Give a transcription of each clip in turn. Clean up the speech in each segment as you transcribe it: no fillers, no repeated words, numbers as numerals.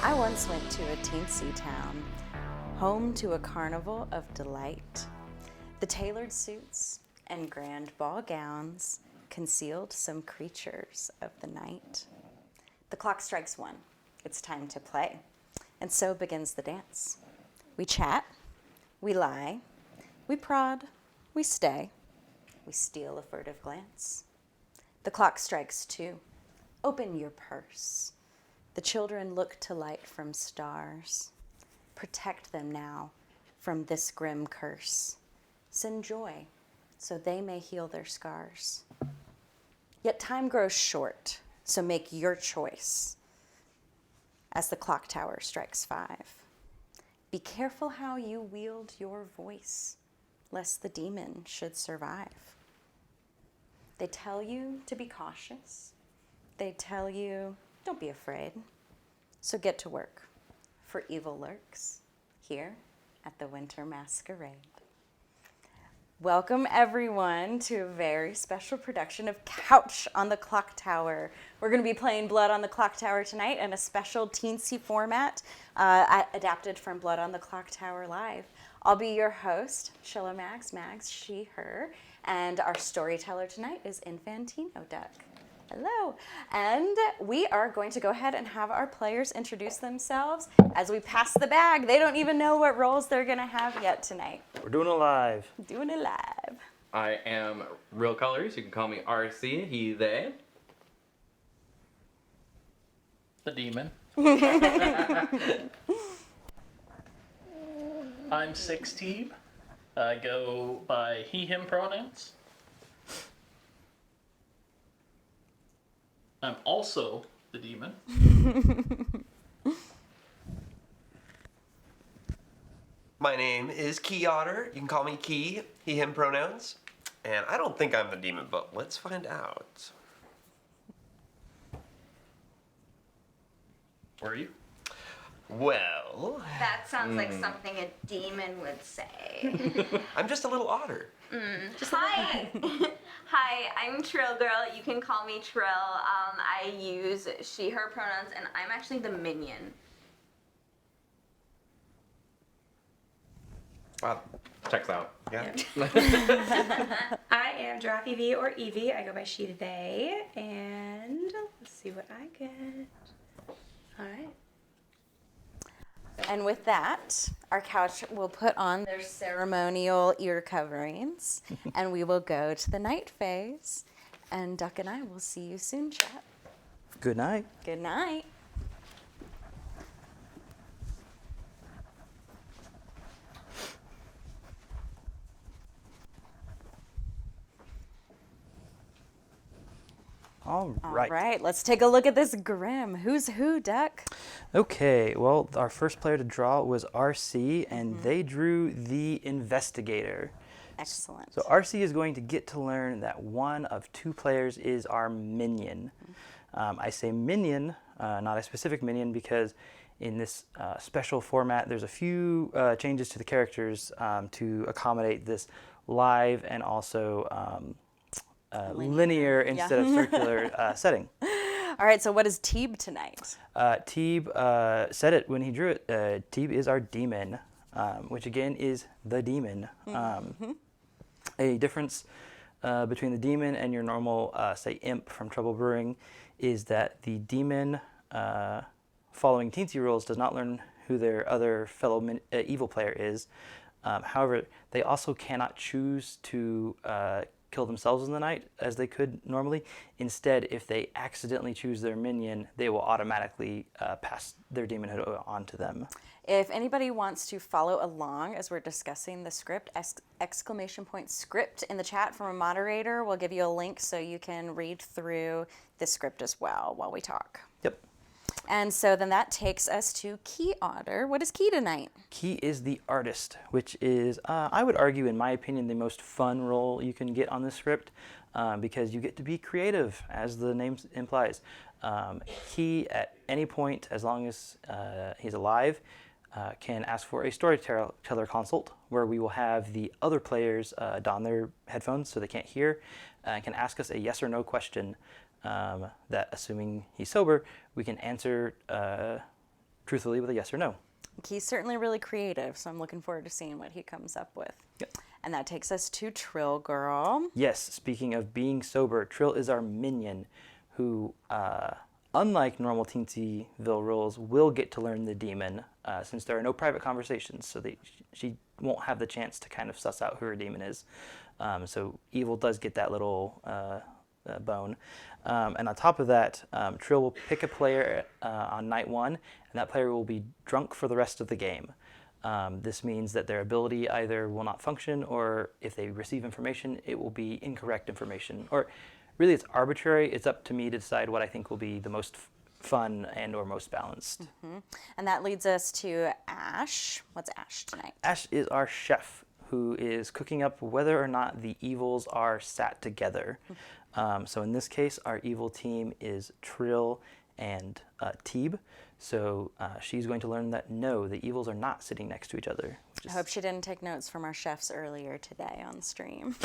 I once went to a teensy town, home to a carnival of delight. The tailored suits and grand ball gowns concealed some creatures of the night. The clock strikes 1. It's time to play. And so begins the dance. We chat, we lie, we prod, we stay, we steal a furtive glance. The clock strikes 2. Open your purse. The children look to light from stars. Protect them now from this grim curse. Send joy so they may heal their scars. Yet time grows short, so make your choice as the clock tower strikes 5. Be careful how you wield your voice, lest the demon should survive. They tell you to be cautious. They tell you, don't be afraid. So get to work, for evil lurks here at the Winter Masquerade. Welcome everyone to a very special production of Couch on the Clocktower. We're going to be playing Blood on the Clocktower tonight in a special teensy format adapted from Blood on the Clocktower Live. I'll be your host, Sheila Mags, she, her, and our storyteller tonight is Infantino Duck. Hello. And we are going to go ahead and have our players introduce themselves as we pass the bag. They don't even know what roles they're going to have yet tonight. We're doing it live. Doing it live. I am Real Colors. You can call me RC, he, they. The demon. I'm 16. I go by he, him pronouns. I'm also the demon. My name is Key Otter. You can call me Key, he, him pronouns. And I don't think I'm the demon, but let's find out. Were you? Well, That sounds like something a demon would say. I'm just a little otter. Hi! Hi, I'm Trill Girl. You can call me Trill. I use she, her pronouns, and I'm actually the minion. Wow. Checks out. Yeah. I am Giraffe V or Evie. I go by she, they. And let's see what I get. All right. And with that, our couch will put on their ceremonial ear coverings, and we will go to the night phase. And Duck and I will see you soon, chat. Good night. Good night. All All right. right, let's take a look at this Grim. Who's who, Duck? Okay, well, our first player to draw was RC, and they drew the Investigator. Excellent. So RC is going to get to learn that one of 2 players is our minion. I say minion, not a specific minion, because in this special format, there's a few changes to the characters to accommodate this live and also linear instead of circular setting. All right, so what is Teeb tonight? Teeb said it when he drew it. Teeb is our demon, which again is the demon. A difference between the demon and your normal, say, imp from Trouble Brewing is that the demon, following teensy rules, does not learn who their other fellow evil player is. However, they also cannot choose to kill themselves in the night as they could normally. Instead, if they accidentally choose their minion, they will automatically pass their demonhood on to them. If anybody wants to follow along as we're discussing the script, exclamation point script in the chat from a moderator. We'll give you a link so you can read through the script as well while we talk. Yep. And so then that takes us to Key Otter. What is Key tonight? Key is the artist, which is, I would argue, in my opinion, the most fun role you can get on this script because you get to be creative, as the name implies. He, at any point, as long as he's alive, can ask for a storyteller consult, where we will have the other players don their headphones so they can't hear, and can ask us a yes or no question that, assuming he's sober, we can answer truthfully with a yes or no. He's certainly really creative, so I'm looking forward to seeing what he comes up with. Yep. And that takes us to Trill Girl. Yes, speaking of being sober, Trill is our minion who, unlike normal Teensyville rules, will get to learn the demon since there are no private conversations, so she won't have the chance to kind of suss out who her demon is. So Evil does get that little bone. And on top of that, Trill will pick a player on night 1, and that player will be drunk for the rest of the game. This means that their ability either will not function, or if they receive information, it will be incorrect information. Or really, it's arbitrary. It's up to me to decide what I think will be the most fun and or most balanced. Mm-hmm. And that leads us to Ash. What's Ash tonight? Ash is our chef who is cooking up whether or not the evils are sat together. So in this case, our evil team is Trill and Teeb. So she's going to learn that no, the evils are not sitting next to each other. I hope she didn't take notes from our chefs earlier today on stream.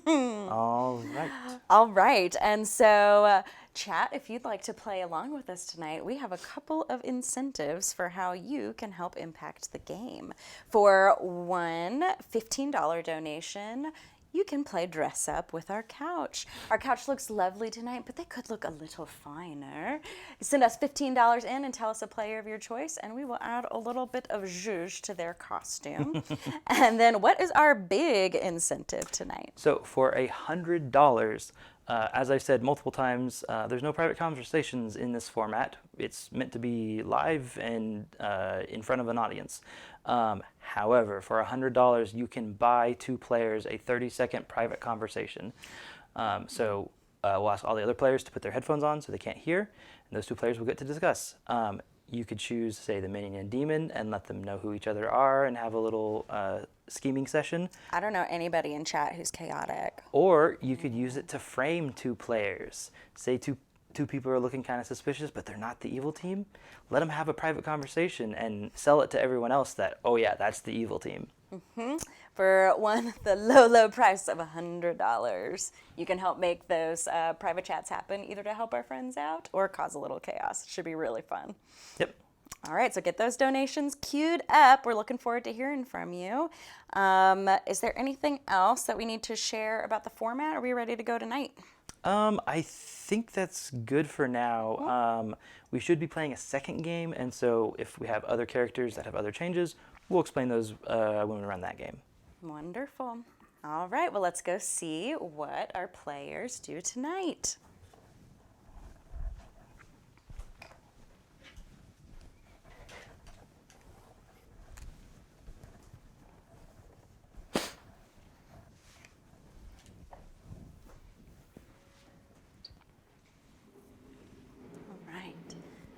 All right. All right. And so, chat, if you'd like to play along with us tonight, we have a couple of incentives for how you can help impact the game. For one $15 donation, you can play dress up with our couch. Our couch looks lovely tonight, but they could look a little finer. Send us $15 in and tell us a player of your choice, and we will add a little bit of zhuzh to their costume. And then what is our big incentive tonight? So for $100, as I've said multiple times, there's no private conversations in this format. It's meant to be live and in front of an audience. However, for $100, you can buy 2 players a 30-second private conversation. So we'll ask all the other players to put their headphones on so they can't hear, and those 2 players will get to discuss. You could choose, say, the minion and demon and let them know who each other are and have a little scheming session. I don't know anybody in chat who's chaotic. Or you could use it to frame 2 players. Say two people are looking kind of suspicious, but they're not the evil team. Let them have a private conversation and sell it to everyone else that, oh yeah, that's the evil team. Mm-hmm. For the low price of $100, you can help make those private chats happen, either to help our friends out or cause a little chaos. It should be really fun. Yep. All right, so get those donations queued up. We're looking forward to hearing from you. Is there anything else that we need to share about the format? Are we ready to go tonight? I think that's good for now. We should be playing a second game, and so if we have other characters that have other changes, we'll explain those when we run that game. Wonderful. All right, well, let's go see what our players do tonight.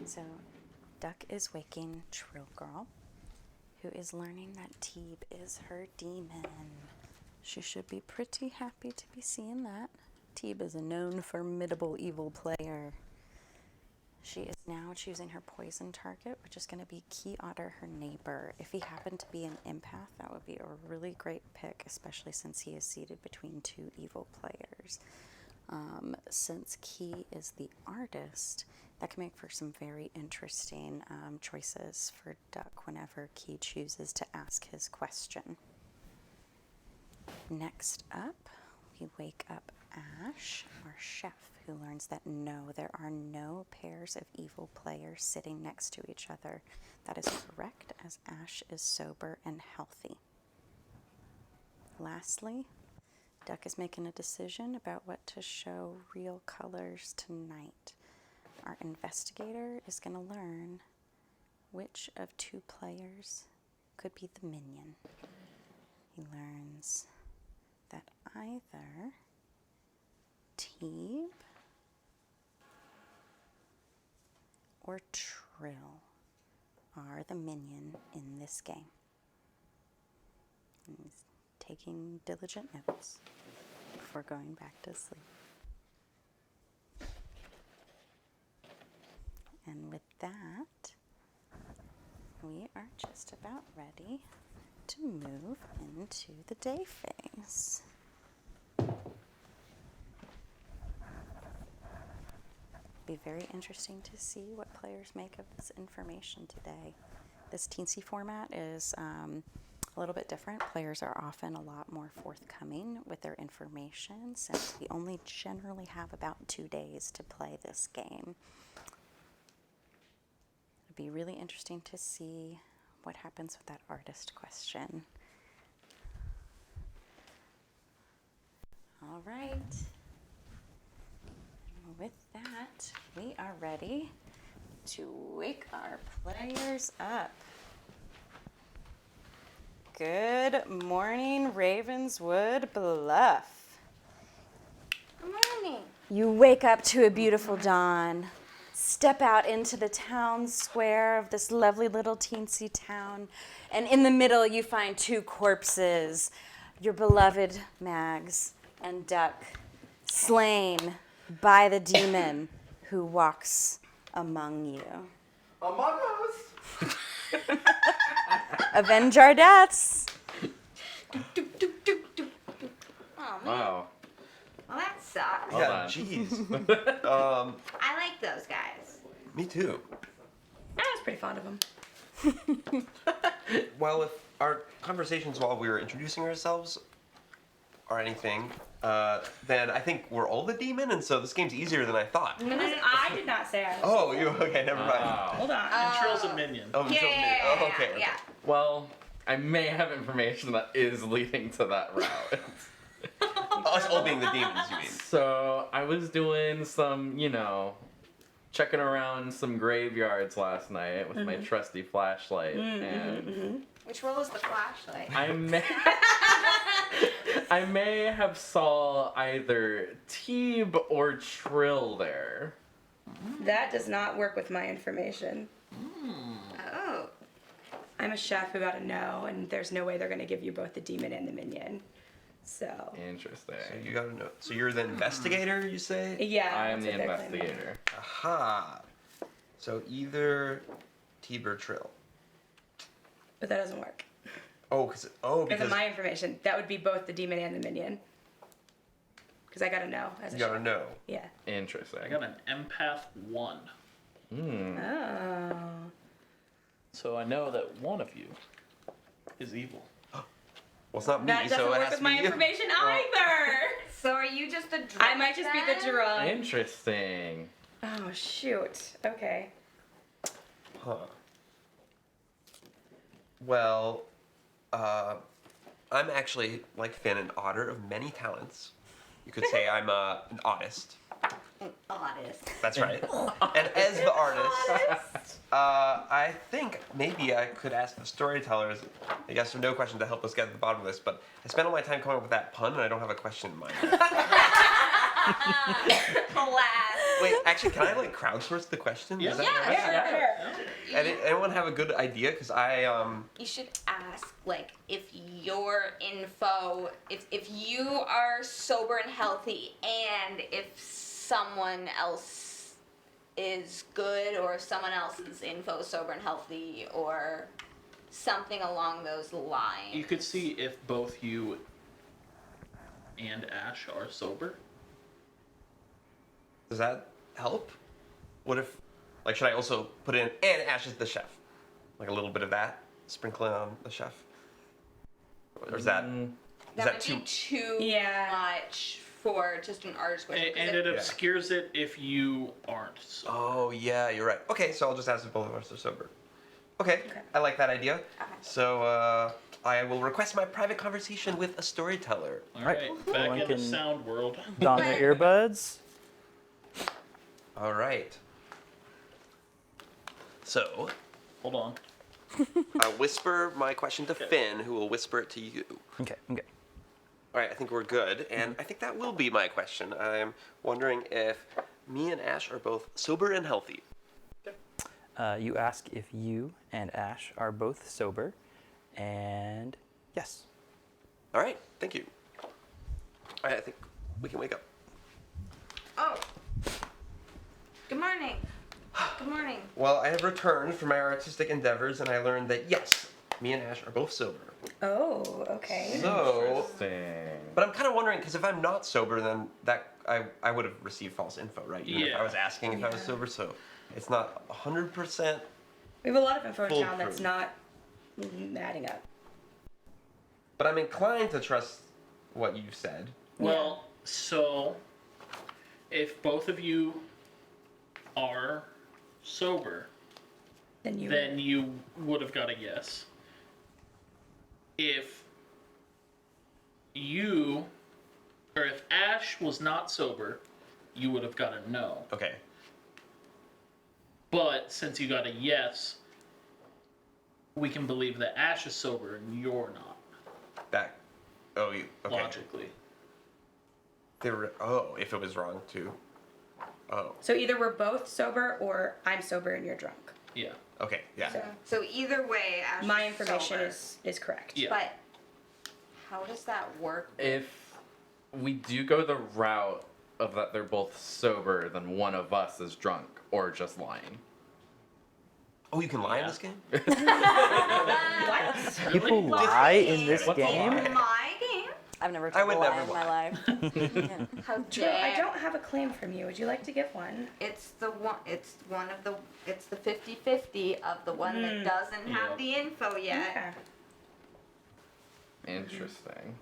So, Duck is waking Trill Girl, who is learning that Teeb is her demon. She should be pretty happy to be seeing that. Teeb is a known formidable evil player. She is now choosing her poison target, which is going to be Key Otter, her neighbor. If he happened to be an empath, that would be a really great pick, especially since he is seated between 2 evil players. Since Key is the artist, that can make for some very interesting choices for Duck whenever Key chooses to ask his question. Next up, we wake up Ash, our chef, who learns that no, there are no pairs of evil players sitting next to each other. That is correct, as Ash is sober and healthy. Lastly, Duck is making a decision about what to show real colors tonight. Our investigator is going to learn which of 2 players could be the minion. He learns that either Teeb or Trill are the minion in this game. And he's taking diligent notes before going back to sleep. And with that, we are just about ready to move into the day phase. be very interesting to see what players make of this information today. This teensy format is a little bit different. Players are often a lot more forthcoming with their information since we only generally have about 2 days to play this game. It'll be really interesting to see what happens with that artist question. All right. With that, we are ready to wake our players up. Good morning, Ravenswood Bluff. Good morning. You wake up to a beautiful dawn. Step out into the town square of this lovely little teensy town, and in the middle you find 2 corpses, your beloved Mags and Duck, slain by the demon who walks among you. Among Us. Avenge our deaths. Oh, man. Wow. Well, that sucks. Hold Yeah, on. jeez. I like those guys. Me too. I was pretty fond of him. Well, if our conversations while we were introducing ourselves are anything, then I think we're all the demon, and so this game's easier than I thought. I did not say I was. Oh, you okay? Never mind. Wow. Hold on. And Trill's a minion. Oh, you told me. Oh, okay. Okay. Yeah. Well, I may have information that is leading to that route. Us all being the demons, you mean? So I was doing some, checking around some graveyards last night with my trusty flashlight, and Which role is the flashlight? I may have saw either Teeb or Trill there. That does not work with my information. Oh. I'm a chef who got a no, and there's no way they're going to give you both the demon and the minion. So. Interesting. So you gotta know. So you're the investigator, you say? Yeah. I am that's the what they're claiming. investigator. Aha. So either Teeb or Trill. But that doesn't work. Oh, Because because of my information, that would be both the demon and the minion. Because I got a no as a you gotta chef. know. Yeah. Interesting. I got an empath 1. Oh. So I know that one of you is evil. Well, it's not me, That doesn't so it work has with to my be you. information either. So are you just a drunk? I might just be the then? drunk. Interesting. Oh shoot. Okay. Huh. Well, I'm actually, like Finn, an otter of many talents. You could say I'm an artist. Oddest. That's right. And as the artist, I think maybe I could ask the storytellers a yes or no question to help us get to the bottom of this, but I spent all my time coming up with that pun, and I don't have a question in mind. Class. Wait, actually, can I, crowdsource the question? Yeah. Is that Yeah, right? sure. Anyone have a good idea? Because You should ask, if your info, if you are sober and healthy, and if someone else is good, or if someone else's info is sober and healthy, or something along those lines. You could see if both you and Ash are sober. Does that help? What if, should I also put in, and Ash is the chef? Like a little bit of that? Sprinkle in on the chef? Or is that, is That that might too... be too Yeah. much for just an artist question. 'cause And if- it obscures it if you aren't sober. Oh, yeah, you're right. Okay, so I'll just ask if both of us are sober. Okay, I like that idea. So, I will request my private conversation with a storyteller. Alright, back Everyone in the can- sound world. Don their earbuds. All right. So, Hold on. I'll whisper my question to Finn, who will whisper it to you. Okay. All right, I think we're good, and I think that will be my question. I'm wondering if me and Ash are both sober and healthy. You ask if you and Ash are both sober, and yes. All right, thank you. All right, I think we can wake up. Oh. Good morning. Good morning. Well, I have returned from my artistic endeavors, and I learned that yes, me and Ash are both sober. Oh, okay. So, Interesting. but I'm kind of wondering because if I'm not sober, then that I would have received false info, right? Even if Yeah. I was asking if I was Yeah. sober, so it's not 100%. We have a lot of info in town Foolproof. that's not adding up. But I'm inclined to trust what you've said. Well, so if both of you are sober, Then you would have got a yes. If if Ash was not sober, you would have got a no. Okay. But since you got a yes, we can believe that Ash is sober and you're not, That. Oh, you. Okay. logically. If it was wrong too. Oh. So either we're both sober or I'm sober and you're drunk. Yeah. Okay. Yeah. So either way, Ash My is information sober. is correct. Yeah. But how does that work? If we do go the route of that they're both sober, then one of us is drunk or just lying. Oh, you can lie in Yeah. this game? What? People lie in this What's a game? lie? My game? I've never I told would a lie never in my life. How Drew, dare I don't have a claim from you. Would you like to give one? It's the 50-50 of the one that doesn't have Yep. the info yet. Okay. Interesting.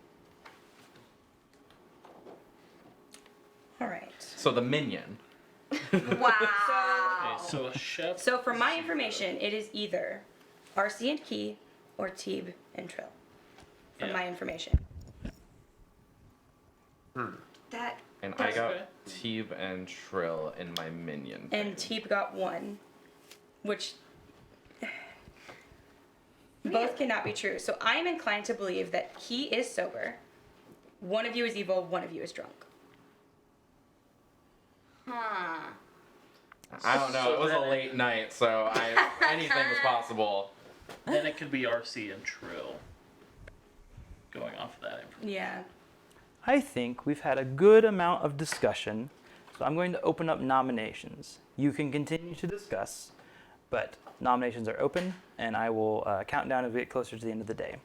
All right. So the minion. Wow. Okay, so a chef. So for my information, it is either RC and Key or Teeb and Trill. For Yeah. my information. That And I got Okay. Teeb and Trill in my minion. And thing. Teeb got 1, which both cannot be true. So I'm inclined to believe that Key is sober. One of you is evil, one of you is drunk. huh. I don't know. So It was a then- late night, so anything was possible. Then it could be RC and Trill. Going off of that information. Yeah. I think we've had a good amount of discussion, so I'm going to open up nominations. You can continue to discuss, but nominations are open, and I will count down as we get closer to the end of the day.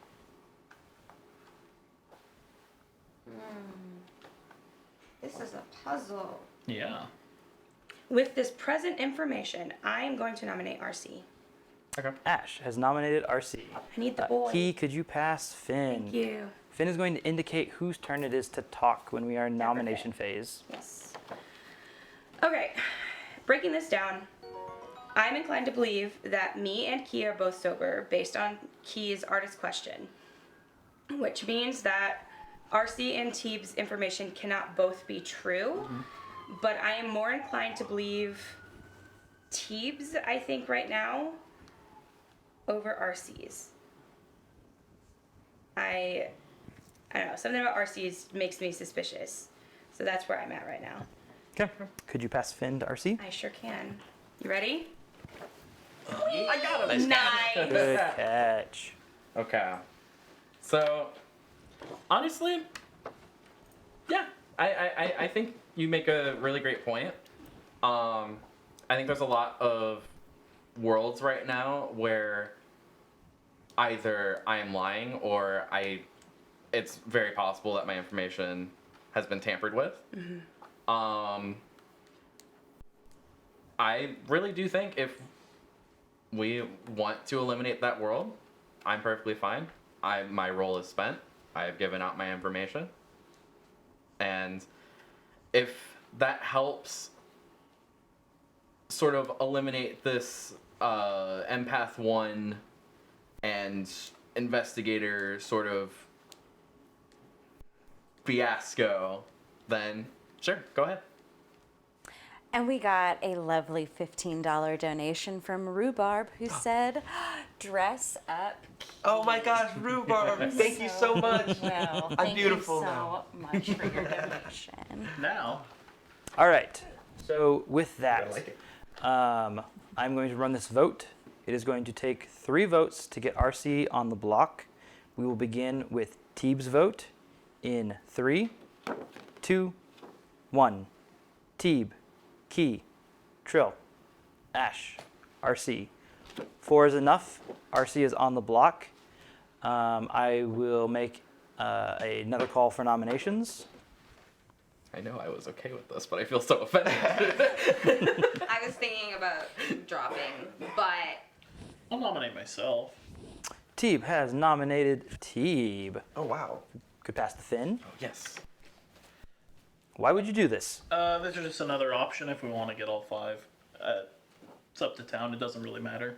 This is a puzzle. Yeah. With this present information, I am going to nominate RC. Okay. Ash has nominated RC. I need the boy. Key, could you pass Finn? Thank you. Finn is going to indicate whose turn it is to talk when we are in nomination phase. Yes. Okay. Breaking this down, I'm inclined to believe that me and Key are both sober based on Key's artist question, which means that RC and Teeb's information cannot both be true, but I am more inclined to believe Teeb's, I think, right now, over RC's. I don't know, something about RC's makes me suspicious. So that's where I'm at right now. Okay. Could you pass Finn to RC? I sure can. You ready? I got it. Nice. Good catch. Okay. So, honestly, yeah, I think you make a really great point. I think there's a lot of worlds right now where either I am lying or it's very possible that my information has been tampered with. I really do think if we want to eliminate that world, I'm perfectly fine. My role is spent. I have given out my information. And if that helps sort of eliminate this empath 1 and investigator sort of fiasco, then sure, go ahead. And we got a lovely $15 donation from Rhubarb, who said, "Dress up." Oh my gosh, Rhubarb! Thank you so much. Well, I'm thank beautiful you so now. much for your donation. Now. All right. So with that, I like it. I'm going to run this vote. It is going to take 3 votes to get RC on the block. We will begin with Teeb's vote in 3, 2, 1. Teeb, Key, Trill, Ash, RC. 4 is enough. RC is on the block. I will make another call for nominations. I know I was okay with this, but I feel so offended. I was thinking about dropping, but I'll nominate myself. Teeb has nominated Teeb. Oh wow. Could pass the Finn. Yes. Why would you do this? This is just another option if we want to get all 5. It's up to town. It doesn't really matter.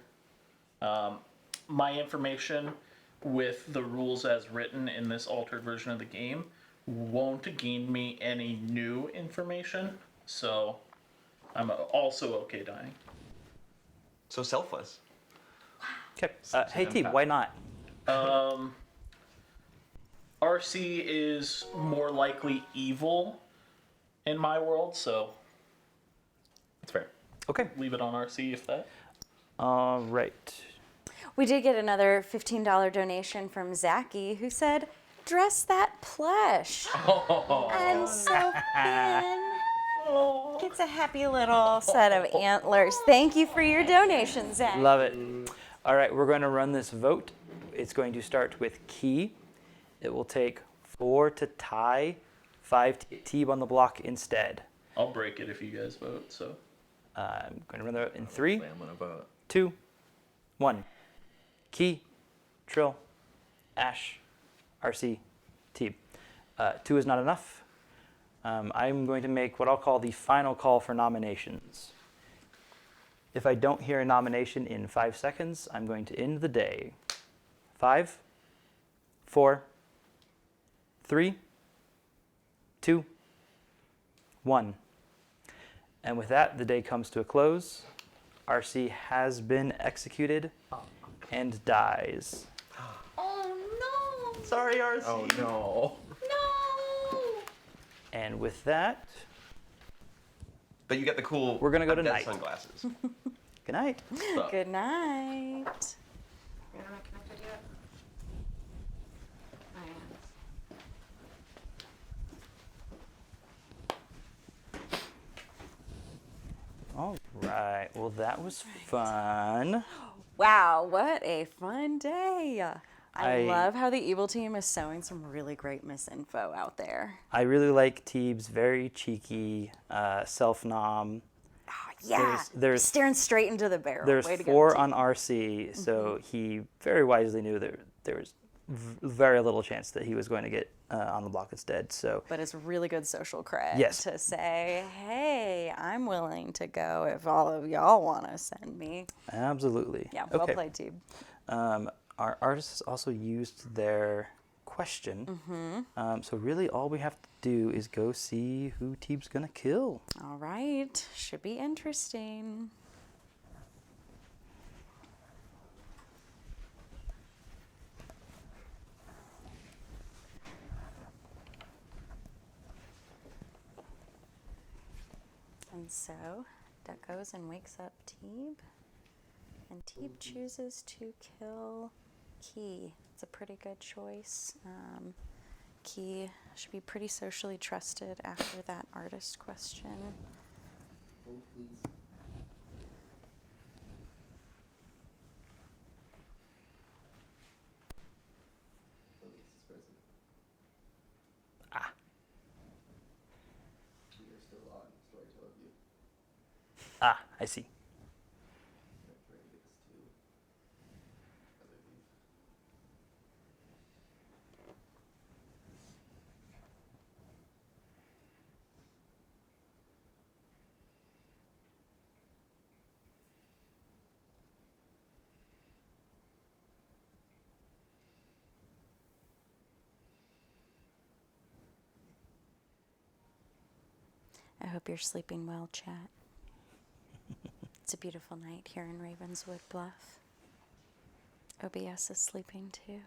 My information with the rules as written in this altered version of the game won't gain me any new information, so I'm also okay dying. So selfless. Okay. Hey, Teeb, why not? RC is more likely evil in my world, so That's fair. Okay. leave it on RC if that. All right. We did get another $15 donation from Zachy, who said, "Dress that plush." And so Finn gets a happy little set of antlers. Thank you for your donation, Zach. Love it. All right, we're going to run this vote. It's going to start with Key. It will take 4 to tie, 5 to Teeb on the block instead. I'll break it if you guys vote, so. I'm going to run that in 3, I'm gonna vote. 2, 1. Key, Trill, Ash, RC, Teeb. 2 is not enough. I'm going to make what I'll call the final call for nominations. If I don't hear a nomination in 5 seconds, I'm going to end the day. 5, 4, 3, 2, 1. And with that, the day comes to a close. RC has been executed and dies. oh no, Sorry, RC. Oh no. no. And with that, But you get the cool. We're gonna go to undead night. Sunglasses. good night. So, Good night. You're not connected yet? I am. All right. Well, that was fun. Wow, what a fun day. I I- love how the Evil Team is sowing some really great misinfo out there. I really like Teeb's very cheeky self-nom. Oh, yeah, There's- staring straight into the barrel. There's Way to go, 4 team. on RC, so he very wisely knew that there was very little chance that he was going to get on the block instead. So But it's really good social cred Yes. to say, hey, I'm willing to go if all of y'all want to send me. absolutely. Yeah, well Okay. played, team. Our artists also used their question. So really all we have to do is go see who Teeb's going to kill. All right, should be interesting. And so, Duck goes and wakes up Teeb, and Teeb chooses to kill Key. It's a pretty good choice. Key should be pretty socially trusted after that artist question. Ah, I see. I hope you're sleeping well, chat. It's a beautiful night here in Ravenswood Bluff. OBS is sleeping too.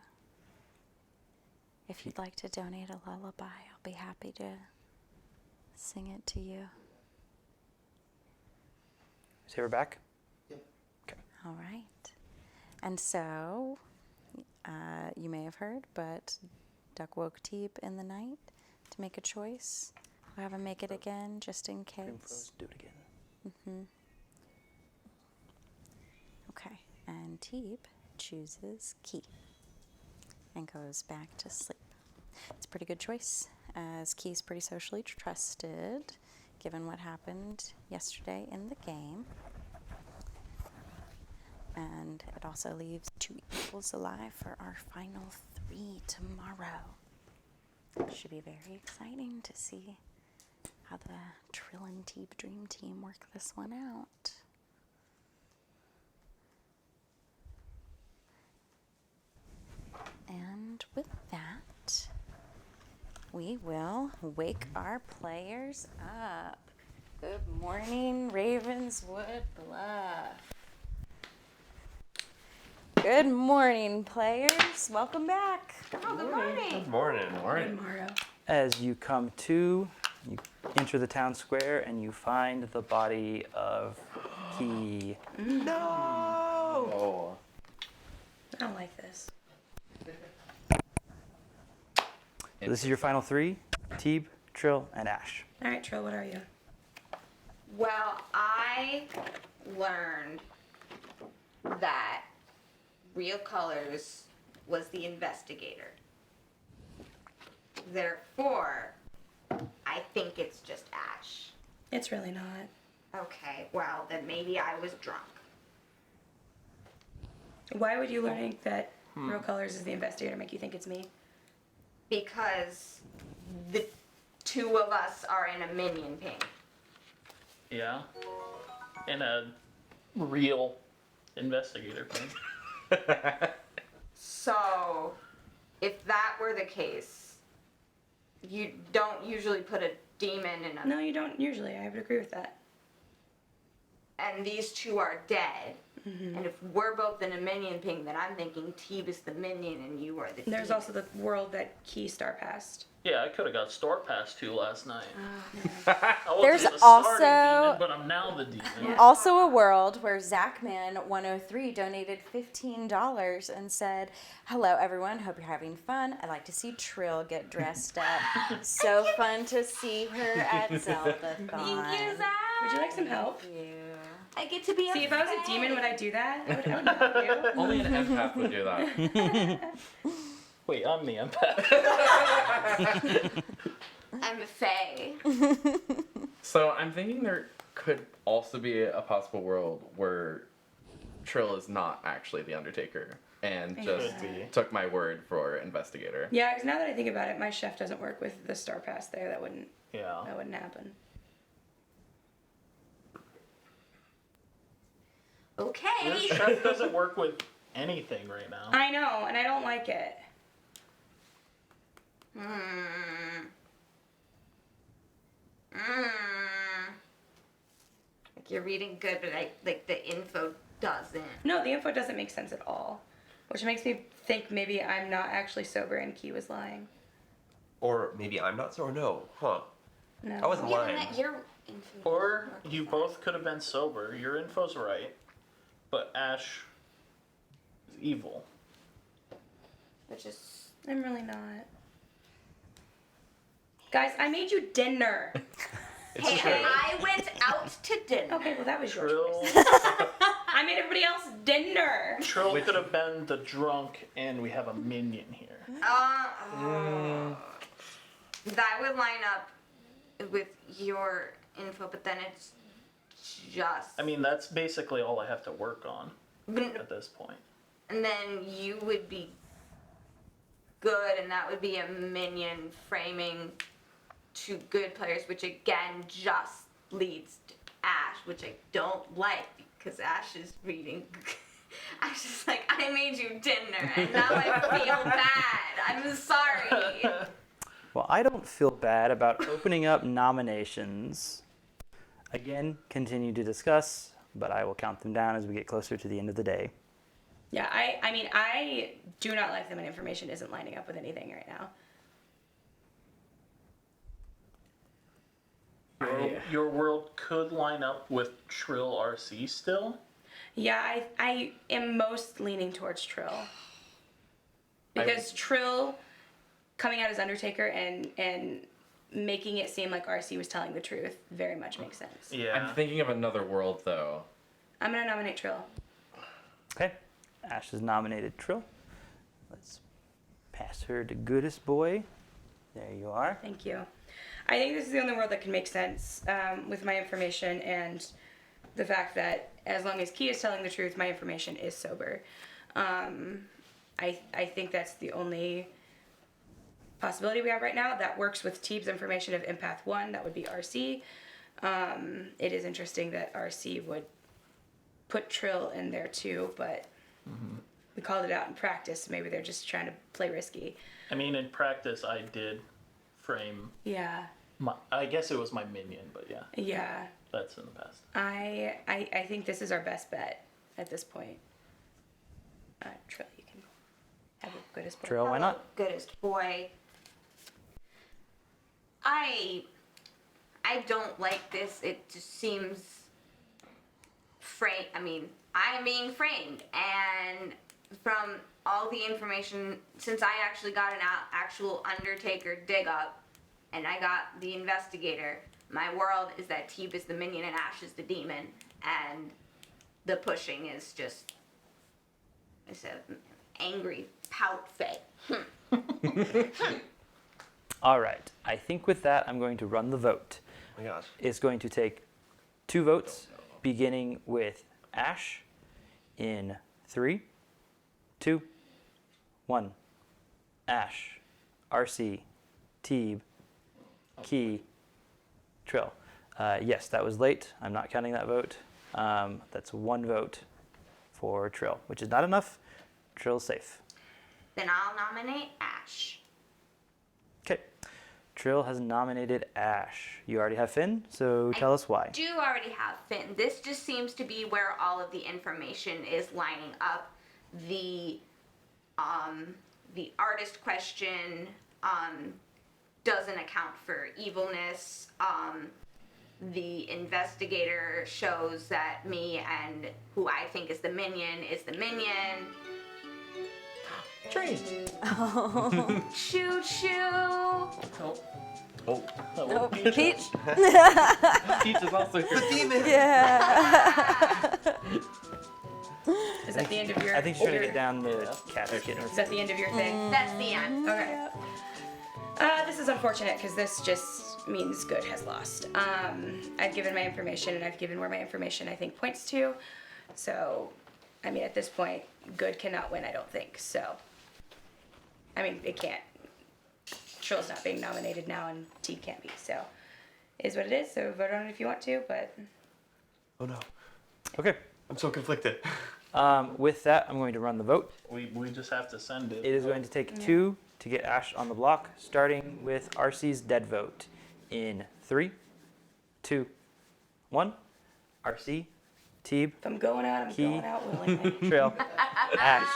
If you'd like to donate a lullaby, I'll be happy to sing it to you. Say we're back. All right. And so, you may have heard, but Duck woke Teeb in the night to make a choice. We'll have him make it again, just in case. Do it again. Okay, and Teeb chooses Key. and goes back to sleep. It's a pretty good choice, as Key's pretty socially trusted, given what happened yesterday in the game. And it also leaves 2 equals alive for our final 3 tomorrow. Should be very exciting to see how the Trill and Teeb Dream Team work this one out. And with that, we will wake our players up. Good morning, Ravenswood Bluff. Good morning, players. Welcome back. Oh, good morning. Good morning. Morning. Tomorrow. As you come to, you enter the town square and you find the body of Key. No. Oh. I don't like this. So this is your final 3, Teeb, Trill, and Ash. All right, Trill, what are you? Well, I learned that Real Colors was the investigator. Therefore, I think it's just Ash. It's really not. Okay, well, then maybe I was drunk. Why would you learning that Real Colors is the investigator make you think it's me? Because the 2 of us are in a minion ping. Yeah. And a real investigator thing. So, if that were the case, you don't usually put a demon in a... No, you don't usually. I would agree with that. And these 2 are dead. And if we're both in a minion ping, then I'm thinking Teeb is the minion and you are the There's demon. also the world that Key Star passed. Yeah, I could have got Store Pass 2 last night. Oh, I wasn't There's the also- starting demon, but I'm now the demon. Yeah. Also a world where Zachman103 donated $15 and said, "Hello everyone, hope you're having fun. I'd like to see Trill get dressed up. So fun to see her at Zeldathon." Thank you, Zach. Would you like some help? Thank you. I get to be a See, if I was a fae. demon, would I do that? I would help you. Only an empath would do that. Wait, I'm the empath. I'm a fae. So I'm thinking there could also be a possible world where Trill is not actually the Undertaker and just Could be. took my word for investigator. Yeah, 'cause now that I think about it, my chef doesn't work with the Star Pass there. That wouldn't Yeah. happen. Your Okay. chef doesn't work with anything right now. I know, and I don't like it. Like you're reading good, but like the info doesn't. No, the info doesn't make sense at all. Which makes me think maybe I'm not actually sober and Key was lying. Or maybe I'm not so. Or no. Huh. No. I wasn't Given lying. that your info Or you both could have been sober. Your info's right, but Ash is evil. which is I'm really not. Guys, I made you dinner. It's hey, true. I went out to dinner. Okay, well that was your Trill, choice. I made everybody else dinner. Trill could have been the drunk, and we have a minion here. That would line up with your info, but then it's just. I mean, that's basically all I have to work on at this point. And then you would be good, and that would be a minion framing to good players, which again just leads to Ash, which I don't like because Ash is reading. Ash is like, I made you dinner, and now I feel bad. I'm sorry. Well, I don't feel bad about opening up nominations. Again, continue to discuss, but I will count them down as we get closer to the end of the day. Yeah, I mean, I do not like that my information isn't lining up with anything right now. Your world could line up with Trill RC still. Yeah, I am most leaning towards Trill. Because Trill coming out as Undertaker and making it seem like RC was telling the truth very much makes sense. Yeah. I'm thinking of another world though. I'm gonna nominate Trill. Okay, Ash has nominated Trill. Let's pass her to Goodest Boy. There you are. Thank you. I think this is the only world that can make sense with my information and the fact that as long as Key is telling the truth, my information is sober. I think that's the only possibility we have right now. That works with Teeb's information of Empath 1. That would be RC. It is interesting that RC would put Trill in there too, but we called it out in practice. Maybe they're just trying to play risky. I mean, in practice, I did frame. Yeah. I guess it was my minion, but yeah. Yeah. That's in the past. I think this is our best bet at this point. Trill, you can have a Goodest Boy. Trill, why not? Goodest Boy. I don't like this. It just seems I mean, I am being framed, and from all the information, since I actually got an actual Undertaker dig up, and I got the investigator, my world is that Teeb is the minion and Ash is the demon, and the pushing is just, it's an angry pout face. All right. I think with that, I'm going to run the vote. Oh my gosh. It's going to take 2 votes, beginning with Ash in 3, 2, 1. Ash, RC, Teeb, Key, Trill. Yes, that was late. I'm not counting that vote. That's 1 vote for Trill, which is not enough. Trill's safe. Then I'll nominate Ash. Okay. Trill has nominated Ash. You already have Finn, so tell us why. I do already have Finn. This just seems to be where all of the information is lining up. The artist question doesn't account for evilness. The investigator shows that me and who I think is the minion is the minion. Train. Choo choo. Oh. Oh. Oh, Peach. Peach is also here. The demon! Yeah. Is that the end of your? I think she's trying to get down the casket. Is that the end of your thing? That's the end. Okay. This is unfortunate because this just means good has lost. I've given my information and I've given where my information I think points to. So, I mean, at this point, good cannot win, I don't think. So, I mean, it can't. Trill's not being nominated now and T can't be. So, it is what it is. So, vote on it if you want to, but. Oh no. Okay. I'm so conflicted. With that, I'm going to run the vote. We just have to send it. It is going to take 2 to get Ash on the block, starting with RC's dead vote. In 3, 2, 1. RC, Teeb, If I'm going out, I'm Key. going out willingly. Trill, Ash.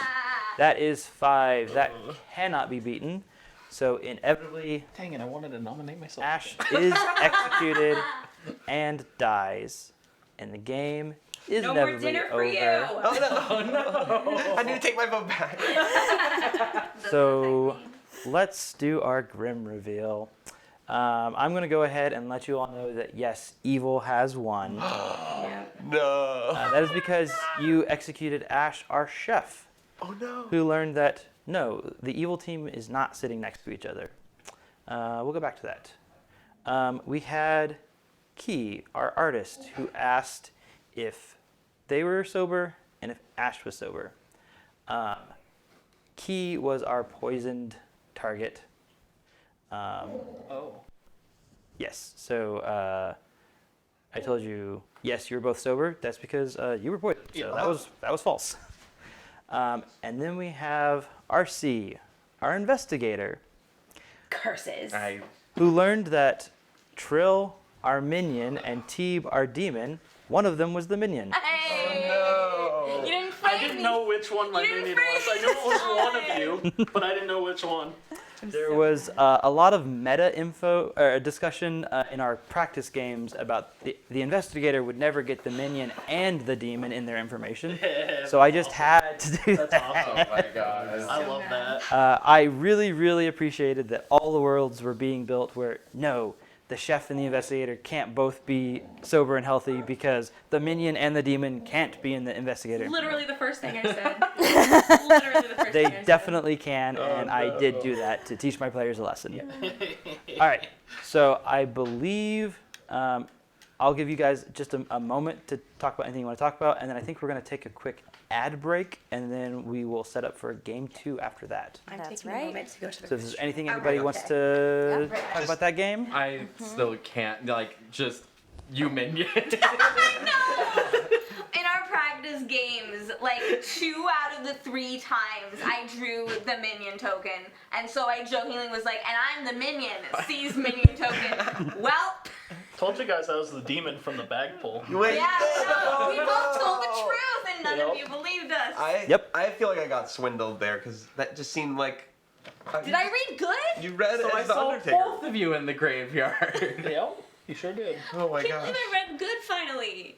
That is 5. That cannot be beaten. So inevitably, Dang it, I wanted to nominate myself. Ash is executed and dies. And the game is No more inevitably dinner for over. you. Oh no! I need to take my vote back. So let's do our grim reveal. I'm going to go ahead and let you all know that yes, evil has won. Yeah. No. That is because you executed Ash, our chef, Oh no. who learned that no, the evil team is not sitting next to each other. We'll go back to that. We had Key, our artist, who asked if they were sober and if Ash was sober. Key was our poisoned target. Oh. Yes, so I told you, yes, you were both sober. That's because you were poisoned. So Yeah. that was false. And then we have RC, our investigator, Curses. who learned that Trill, our minion, and Teeb, our demon, one of them was the minion. Hey! No. You didn't I frame didn't me. know which one my You didn't minion was. I knew it was one of you, but I didn't know which one. There was a lot of meta info or discussion in our practice games about the investigator would never get the minion and the demon in their information. So I just had to do That's that. awesome. Oh my god. I love that. I really, really appreciated that all the worlds were being built where, no, the chef and the investigator can't both be sober and healthy because the minion and the demon can't be in the investigator. Literally the first thing I said. Literally the first They thing I said. definitely can, and I did do that to teach my players a lesson. All right, so I believe I'll give you guys just a moment to talk about anything you want to talk about, and then I think we're going to take a quick ad break, and then we will set up for game 2 after that. I'm That's taking right. a moment to go to the So if there's anything restroom. anybody wants to Yeah. talk about that game, I still can't, like, just you minion. In our practice games, like 2 out of the 3 times I drew the minion token, and so I jokingly was like, "And I'm the minion." Seize minion token. Well, Told you guys I was the demon from the bag pull. Wait. yeah, no, we both told the truth, and none of Yep. you believed us. I feel like I got swindled there because that just seemed like. Did I read good? You read So it I as the saw Undertaker. both of you in the graveyard. Yep, you sure did. Oh my I can't gosh. believe I read good finally.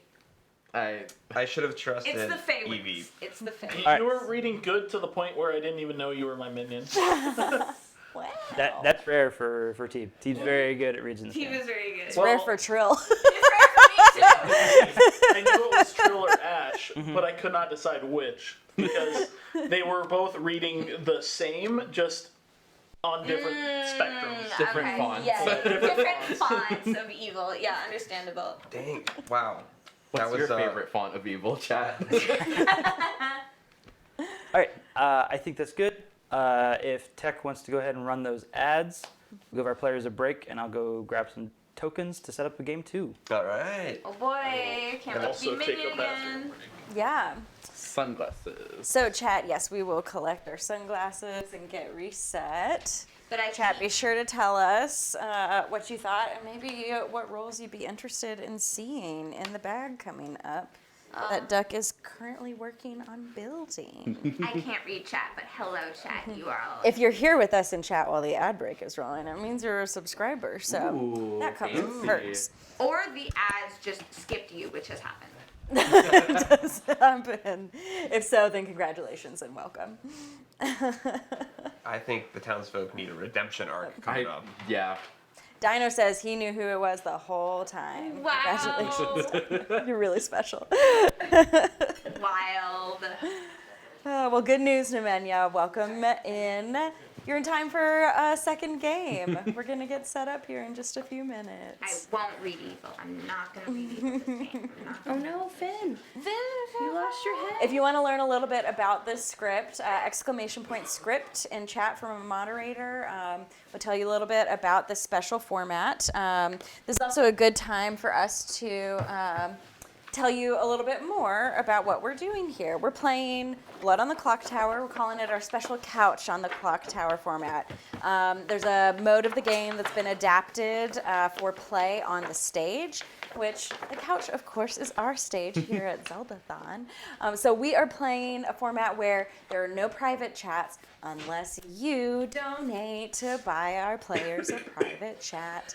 I should have trusted It's the favorites. Evie. It's the You, favorites. All right. you were reading good to the point where I didn't even know you were my minion. Wow. that's rare for Teeb. Teeb's very good at reading this He game. was very good. Well- Rare for Trill. It's rare for me too. I knew it was Trill or Ash, but I could not decide which because they were both reading the same, just on different spectrums. Different fonts. Yeah, different fonts of evil. Yeah, understandable. Dang. Wow. What's That your was, favorite font of evil, chat? All right, I think that's good. If Tech wants to go ahead and run those ads, we'll give our players a break, and I'll go grab some tokens to set up a game 2. All right. Oh boy, can't And wait to be also take minion a bathroom again. break. Yeah. Sunglasses. So, chat, yes, we will collect our sunglasses and get reset. But I Chat, be sure to tell us what you thought and maybe what roles you'd be interested in seeing in the bag coming up that Duck is currently working on building. I can't read chat, but hello chat, you are all. If you're here with us in chat while the ad break is rolling, it means you're a subscriber, so Ooh, that comes with fancy. perks. Or the ads just skipped you, which has happened. Does happen. If so, then congratulations and welcome. I think the townsfolk need a redemption arc coming up. Yeah. Dino says he knew who it was the whole time. Wow. Congratulations. You're really special. Wild. Well, good news, Nemenya. Welcome in. You're in time for a second game. We're going to get set up here in just a few I minutes. won't read evil. I'm not gonna read evil this game. I'm not Oh no, Finn. You lost your head. If you want to learn a little bit about this script, exclamation point script in chat from a moderator will tell you a little bit about this special format. This is also a good time for us to tell you a little bit more about what we're doing here. We're playing Blood on the Clocktower. We're calling it our special couch on the Clocktower format. There's a mode of the game that's been adapted for play on the stage, which the couch, of course, is our stage here at Zeldathon. So we are playing a format where there are no private chats unless you donate to buy our players a private chat.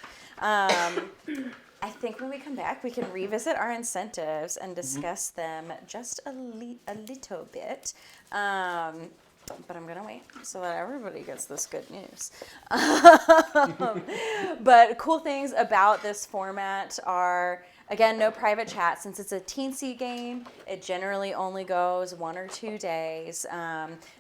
I think when we come back, we can revisit our incentives and discuss them just a little bit. But I'm going to wait so that everybody gets this good news. But cool things about this format are, again, no private chat. Since it's a teensy game, it generally only goes 1 or 2 days.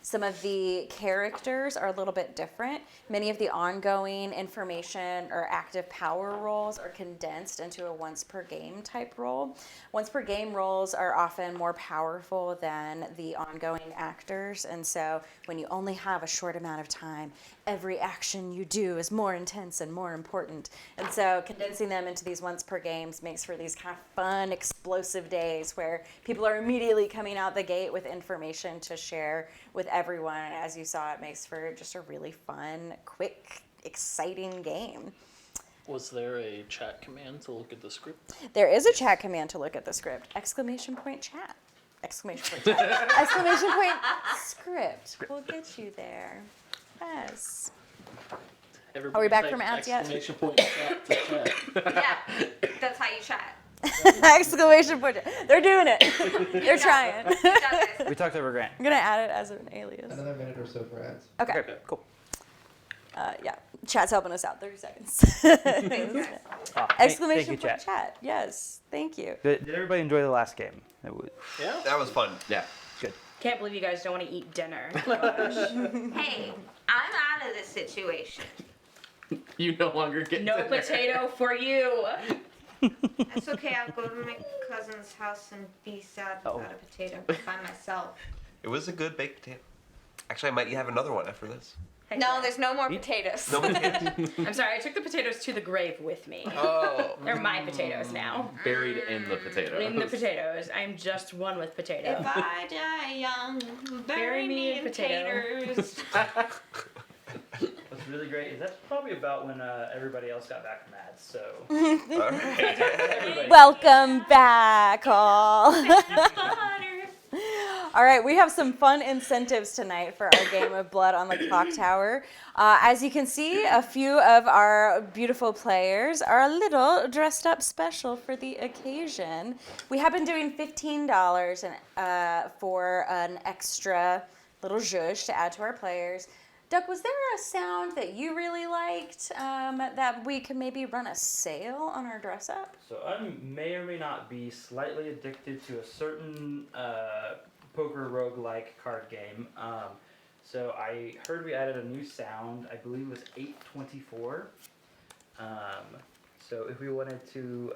Some of the characters are a little bit different. Many of the ongoing information or active power roles are condensed into a once per game type role. Once per game roles are often more powerful than the ongoing actors, and so when you only have a short amount of time, every action you do is more intense and more important. And so condensing them into these once per games makes for these kind of fun, explosive days where people are immediately coming out the gate with information to share with everyone. And as you saw, it makes for just a really fun, quick, exciting game. Was there a chat command to look at the script? There is a chat command to look at the script. Exclamation point chat. Exclamation point chat. Exclamation point script. We'll get you there. Yes. Everybody Are we back type from ads yet? exclamation point chat to chat. Yeah, that's how you chat. Exclamation point chat. They're doing it. They're trying. Good job, guys. We talked over Grant. I'm going to add it as an alias. Another minute or so for ads. Okay. Cool. Yeah. Chat's helping us out. 30 seconds. Ah, Exclamation thank you, point chat. Yes. Thank you. Did everybody enjoy the last game? Yeah. That was fun. Yeah. Good. Can't believe you guys don't want to eat dinner. Gosh. Hey, I'm out of this situation. You no longer get No dinner. potato for you. That's okay. I'll go to my cousin's house and be sad without a potato by myself. It was a good baked potato. Actually, I might have another one after this. Heck No, yeah. there's no more potatoes. No potatoes. I'm sorry, I took the potatoes to the grave with me. Oh. They're my potatoes now. Buried in the potatoes. In the potatoes. I'm just one with potato. If I die young, bury me in potato. taters. What's really great is that's probably about when everybody else got back from ads. So All right. Welcome back, all. All right, we have some fun incentives tonight for our game of Blood on the Clocktower. As you can see, a few of our beautiful players are a little dressed up special for the occasion. We have been doing $15 for an extra little zhuzh to add to our players. Doug, was there a sound that you really liked that we could maybe run a sale on our dress up? So I may or may not be slightly addicted to a certain poker roguelike card game. So I heard we added a new sound. I believe it was 824. So if we wanted to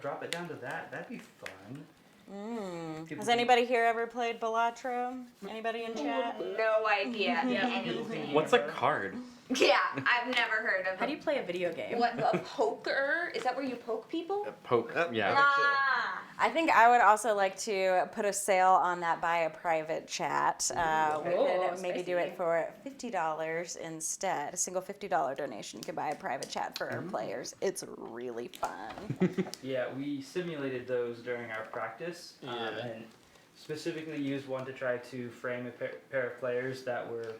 drop it down to that, that'd be fun. Has anybody here ever played Balatro? Anybody in chat? No idea anything. What's a card? Yeah, I've never heard of How do you play a video game? What, a poker? Is that where you poke people? Poke. Yeah. Ah. I think I would also like to put a sale on that buy a private chat. We could maybe do it for $50 instead. A single $50 donation. You can buy a private chat for our players. It's really fun. Yeah, we simulated those during our practice, and specifically used one to try to frame a pair of players that were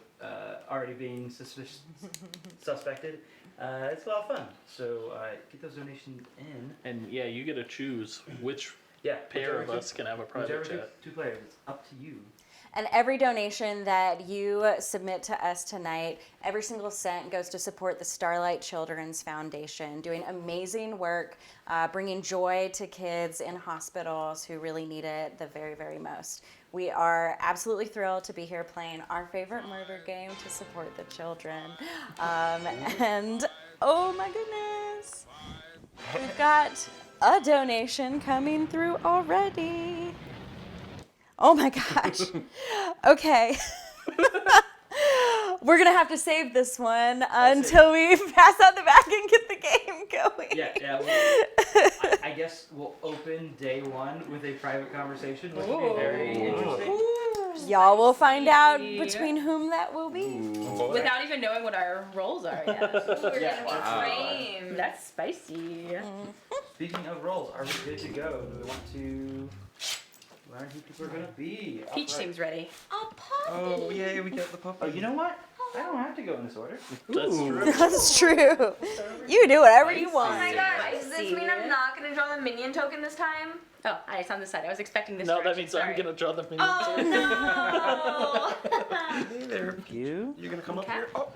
already being suspected. It's a lot of fun. So get those donations in. And yeah, you get to choose which Yeah, pair of us can have a private whichever chat. two players. It's up to you. And every donation that you submit to us tonight, every single cent goes to support the Starlight Children's Foundation, doing amazing work, bringing joy to kids in hospitals who really need it the very, very most. We are absolutely thrilled to be here playing our favorite murder game to support the children. And oh my goodness, we've got a donation coming through already. Oh my gosh. Okay. We're going to have to save this one until we pass out the back and get the game going. Yeah. I guess we'll open day one with a private conversation, which will be very interesting. Y'all will find out between whom that will be. Without even knowing what our roles are yet. We're Yeah, gonna be framed. That's spicy. Speaking of roles, are we good to go? Do we want to learn who people are going to be? Peach Alright. seems ready. A puppy. Oh, yay, we get the puppy. Oh, you know what? I don't have to go in this order. That's true. That's true. You do whatever you Oh want. my gosh, does this mean I'm not gonna draw the minion token this time? Oh, it's on this side. I was expecting this No, that direction. means Sorry. I'm gonna draw the minion. Oh no! Hey there. Thank you. You're gonna come up here? Oh.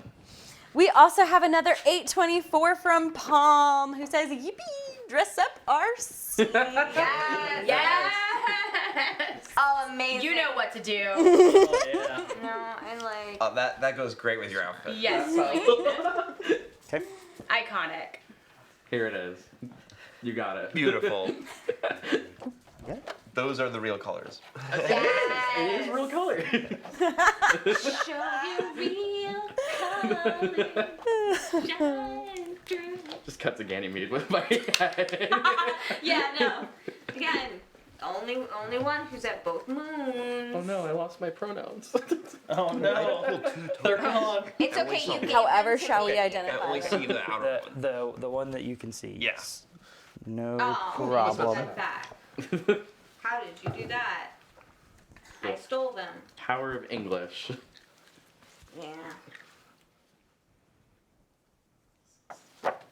We also have another 824 from Palm who says, yippee, dress up RC. Yes! Yes! Oh, amazing. You know what to do. Oh, yeah. No, I like. Oh, that goes great with your outfit. Yes. Okay. Iconic. Here it is. You got it. Beautiful. Yeah. Those are the real colors. Yes. It is real color. Show you real colors. Shine through. Just cut to Ganymede with my head. Yeah, no. Again, only one who's at both moons. Oh no, I lost my pronouns. Oh no. They're gone. It's okay, you gave However them to shall we me. I identify only them? see the outer one. The one that you can see. Yes. No Oh, problem. like that. How did you do that? I stole them. Power of English. Yeah.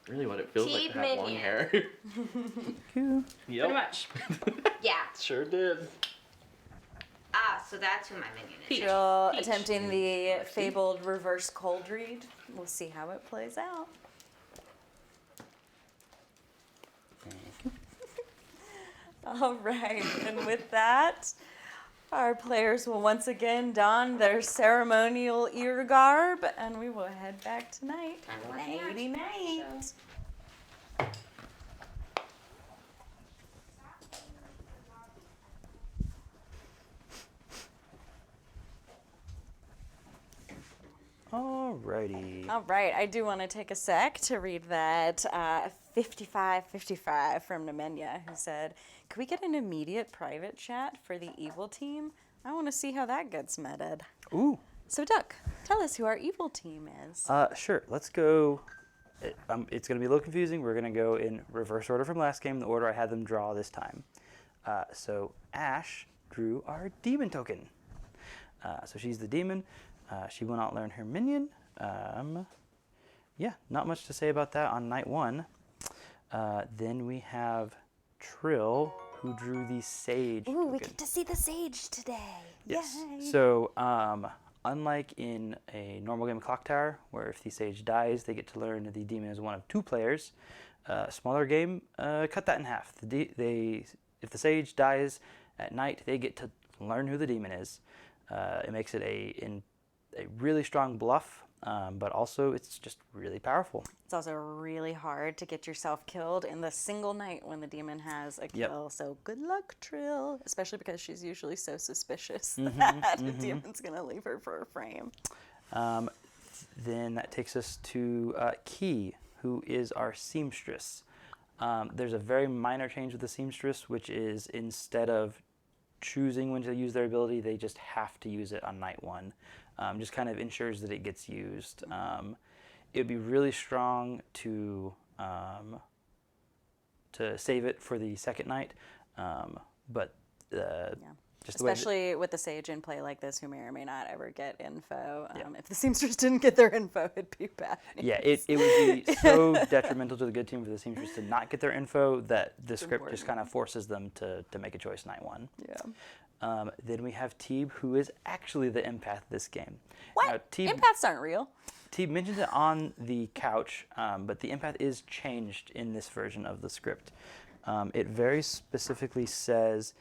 Really what it feels like Team to have long minion. hair. Pretty Yep. much. Yeah. Sure did. Ah, so that's who my minion is. Peach. Jill Peach. attempting the fabled reverse cold read. We'll see how it plays out. All right, and with that, our players will once again don their ceremonial ear garb, and we will head back tonight. Nighty night. Alrighty. All right, I do want to take a sec to read that 5555 from Nemenya, who said, "Could we get an immediate private chat for the evil team? I want to see how that gets meted." Ooh. So, Duck, tell us who our evil team is. Sure. Let's go. It's going to be a little confusing. We're going to go in reverse order from last game, the order I had them draw this time. So Ash drew our demon token. So she's the demon. She will not learn her minion. Yeah, not much to say about that on night one. Then we have Trill, who drew the sage. Ooh, we token. get to see the sage today. Yes. Yay. So, unlike in a normal game of Clocktower, where if the sage dies, they get to learn the demon is one of 2 players. Smaller game, cut that in half. If the sage dies at night, they get to learn who the demon is. It makes it a really strong bluff, but also it's just really powerful. It's also really hard to get yourself killed in the single night when the demon has a kill. So good luck, Trill, especially because she's usually so suspicious that the demon's going to leave her for a frame. Then that takes us to Key, who is our seamstress. There's a very minor change with the seamstress, which is instead of choosing when to use their ability, they just have to use it on night one. Just kind of ensures that it gets used. It would be really strong to save it for the second night, but just the way Especially with the sage in play like this, who may or may not ever get info. Yeah. If the seamstress didn't get their info, it'd be bad. yeah, it would be so detrimental to the good team for the seamstress to not get their info that the script just kind of forces them to make a choice night one. Yeah. Then we have Teeb, who is actually the empath this game. What? Now, Empaths aren't real. Teeb mentions it on the couch, but the empath is changed in this version of the script. It very specifically says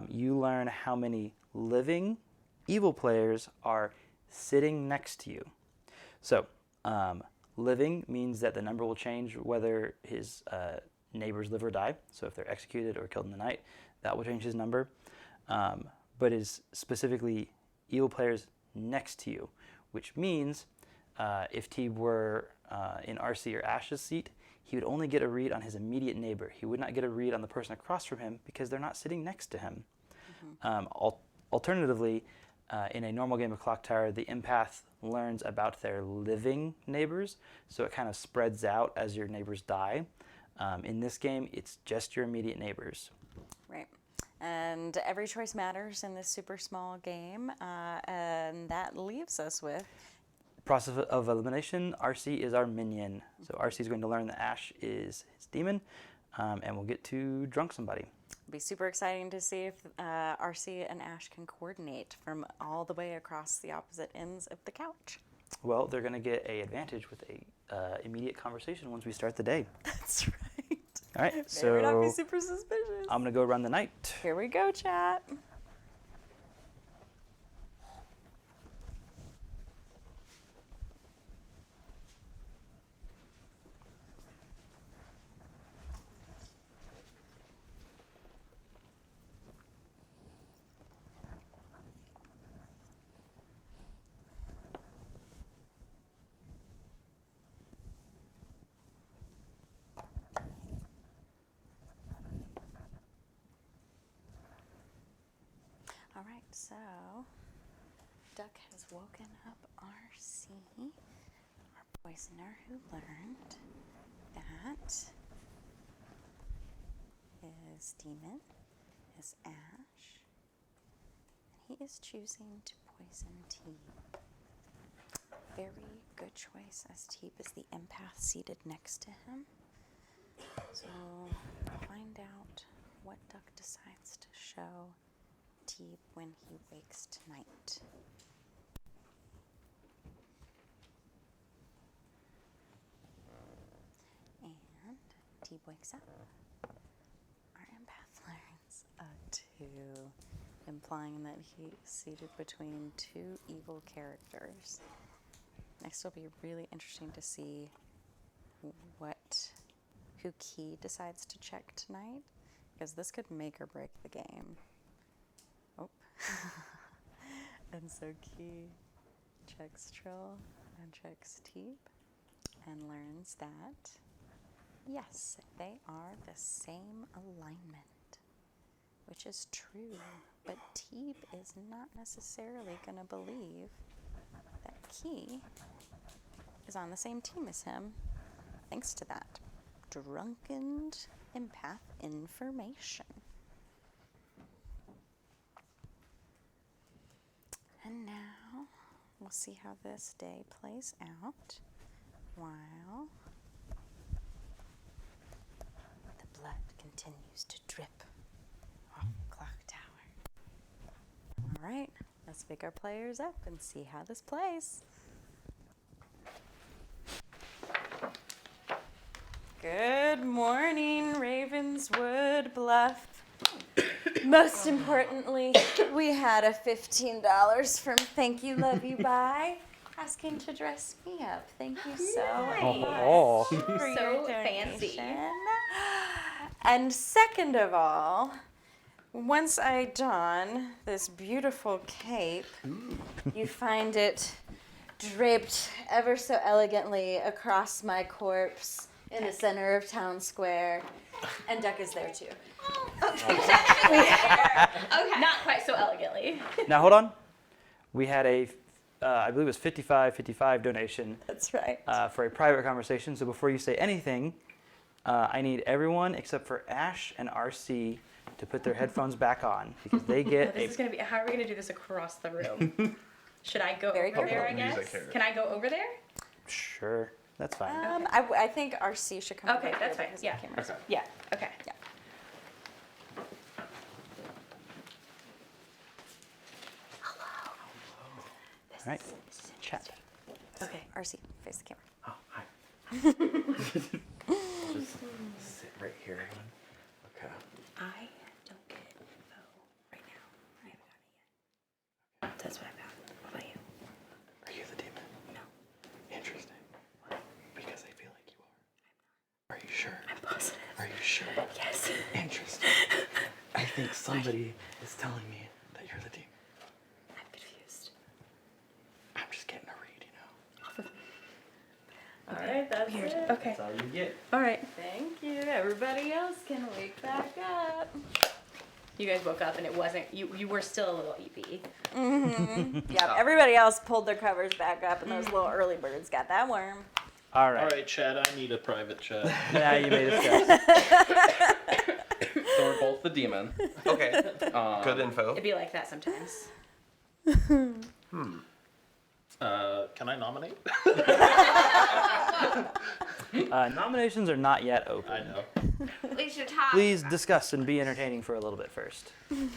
you learn how many living evil players are sitting next to you. So, living means that the number will change whether his neighbors live or die. So if they're executed or killed in the night, that will change his number. But is specifically evil players next to you, which means if Teeb were in RC or Ash's seat, he would only get a read on his immediate neighbor. He would not get a read on the person across from him because they're not sitting next to him. Alternatively, in a normal game of Clocktower, the empath learns about their living neighbors, so it kind of spreads out as your neighbors die. In this game, it's just your immediate neighbors. Right. And every choice matters in this super small game. And that leaves us with Process of elimination. RC is our minion. So RC is going to learn that Ash is his demon, and we'll get to drunk somebody. It'll be super exciting to see if RC and Ash can coordinate from all the way across the opposite ends of the couch. Well, they're going to get an advantage with a immediate conversation once we start the day. That's right. All right, May or not be so super suspicious. I'm going to go run the night. Here we go, chat. All right, so Duck has woken up RC, our poisoner, who learned that his demon is Ash, and he is choosing to poison Teeb. Very good choice, as Teeb is the empath seated next to him. So we'll find out what Duck decides to show Teeb when he wakes tonight. And Teeb wakes up. Our empath learns a 2, implying that he's seated between 2 evil characters. Next, it'll be really interesting to see who Key decides to check tonight, because this could make or break the game. Oh. And so Key checks Trill and checks Teeb and learns that, yes, they are the same alignment, which is true, but Teeb is not necessarily going to believe that Key is on the same team as him, thanks to that drunken empath information. And now we'll see how this day plays out while the blood continues to drip off Clocktower. All right, let's pick our players up and see how this plays. Good morning, Ravenswood Bluff. Most importantly, we had a $15 from Thank You, Love You, Bye, asking to dress me up. Thank you so much for your So fancy. donation. And second of all, once I don this beautiful cape, you find it draped ever so elegantly across my corpse in the center of Town Square. And Duck is there too. Okay. Not quite so elegantly. Now hold on. We had a, I believe it was 55 donation That's right. for a private conversation. So before you say anything, I need everyone except for Ash and RC to put their headphones back on because they get This is gonna be. How are we gonna do this across the room? Should I go Very over there? I careful. guess. Can I go over there? Sure, that's fine. I think RC should come Okay, over that's here fine. because Yeah. the camera's Okay. Yeah. Okay. Yeah. All right, chat. Okay, RC, face the camera. Oh, hi. Just sit right here. Okay. I don't get info right now. I haven't gotten it yet. That's what I found. What about you? Are you the demon? No. Interesting. Because I feel like you are. Are you sure? I'm positive. Are you sure? Yes. Interesting. I think somebody is telling me that you're the demon. I'm confused. I'm just getting a read, you know. All right, that's Weird. it. Okay. That's all you get. All right. Thank you. Everybody else can wake back up. You guys woke up and it wasn't. You were still a little eepy. Yeah, everybody else pulled their covers back up, and those little early birds got that worm. All right. All right, Chad. I need a private chat. Now you made us guess. So we're both the demon. Okay. Good info. It'd be like that sometimes. Can I nominate? Nominations are not yet open. I know. We should talk. Please discuss and be entertaining for a little bit first. Being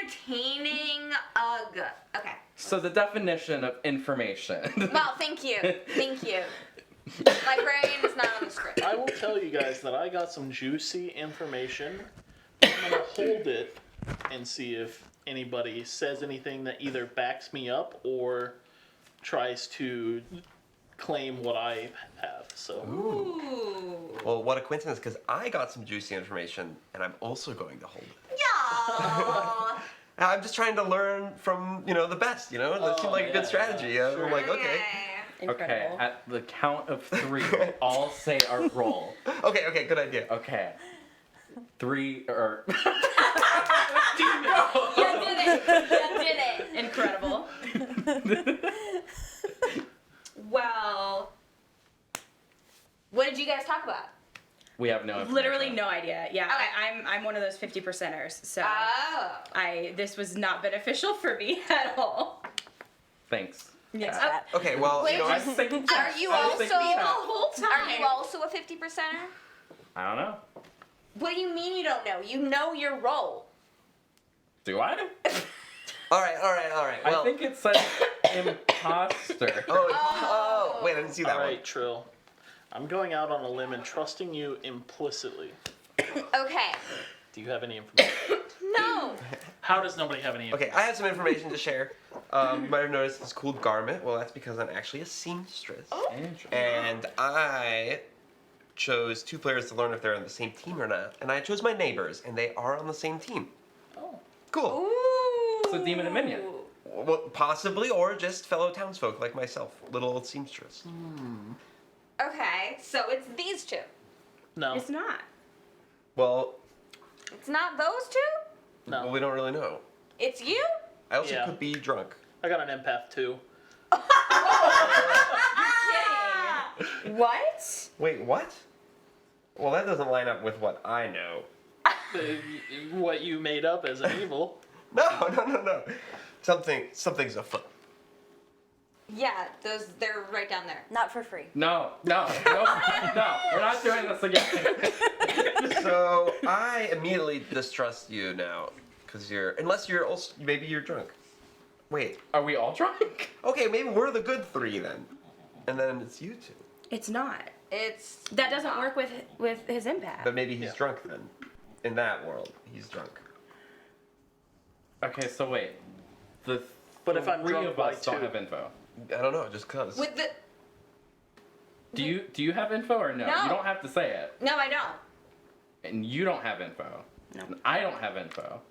entertaining. Ugh. Okay. So the definition of information. Well, thank you. Thank you. My brain is not on the script. I will tell you guys that I got some juicy information. I'm gonna hold it and see if anybody says anything that either backs me up or tries to claim what I have. So Ooh. Well, what a coincidence, because I got some juicy information, and I'm also going to hold it. Y'all. I'm just trying to learn from, the best, That seemed like a good strategy. I'm like, okay. Incredible. Okay, at the count of 3, we'll all say our roll. Okay, good idea. Okay. 3 or You did it. You did it. Incredible. Well, What did you guys talk about? we have no literally information. no idea. Yeah, Okay. I'm one of those 50%ers. So Oh. this was not beneficial for me at all. Thanks. Yes. Okay, well, Wait, I just- think Are you I was also thinking the that. whole time? Are you also a 50%er? I don't know. What do you mean you don't know? You know your role. Do I? All right. Well, I think it says imposter. oh, wait, I didn't see that All one. right, Trill. I'm going out on a limb and trusting you implicitly. Okay. Do you have any information? No. How does nobody have any Okay, I have some information to share. You might have noticed this cool garment. Well, that's because I'm actually a seamstress. Interesting. And I chose 2 players to learn if they're on the same team or not. And I chose my neighbors, and they are on the same team. Oh. Cool. Ooh. So demon and minion. Well, possibly, or just fellow townsfolk like myself, little old seamstress. Okay, so it's these two. No. It's not. Well, It's not those two? No. we don't really know. It's you? I also Yeah. could be drunk. I got an empath too. What? Wait, what? Well, that doesn't line up with what I know. What you made up as an evil. No. Something's afoot. Yeah, they're right down there. Not for free. No. We're not doing this again. So I immediately distrust you now, because unless you're also, maybe you're drunk. Wait, Are we all drunk? okay, maybe we're the good 3 then, and then it's you 2. It's not. It's That doesn't work with his impact. But maybe he's Yeah. drunk then. In that world, he's drunk. Okay, so wait. The But if I'm 3 drunk of by us don't 2. have info. I don't know, just cause. with the. Do you have info or no? No. You don't have to say it. No, I don't. And you don't have info. No. And I don't have info.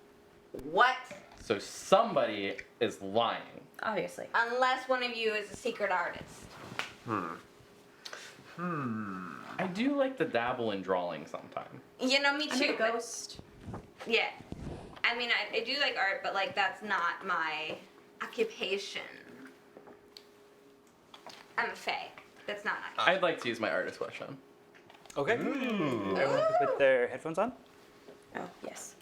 What? So somebody is lying. Obviously. Unless one of you is a secret artist. I do like to dabble in drawing sometime. You know, me I'm too. a ghost. Yeah. I mean, I do like art, but like that's not my occupation. I'm a fae. That's not an I'd like to use my artist question. Okay. Everyone can put their headphones on. Oh, yes.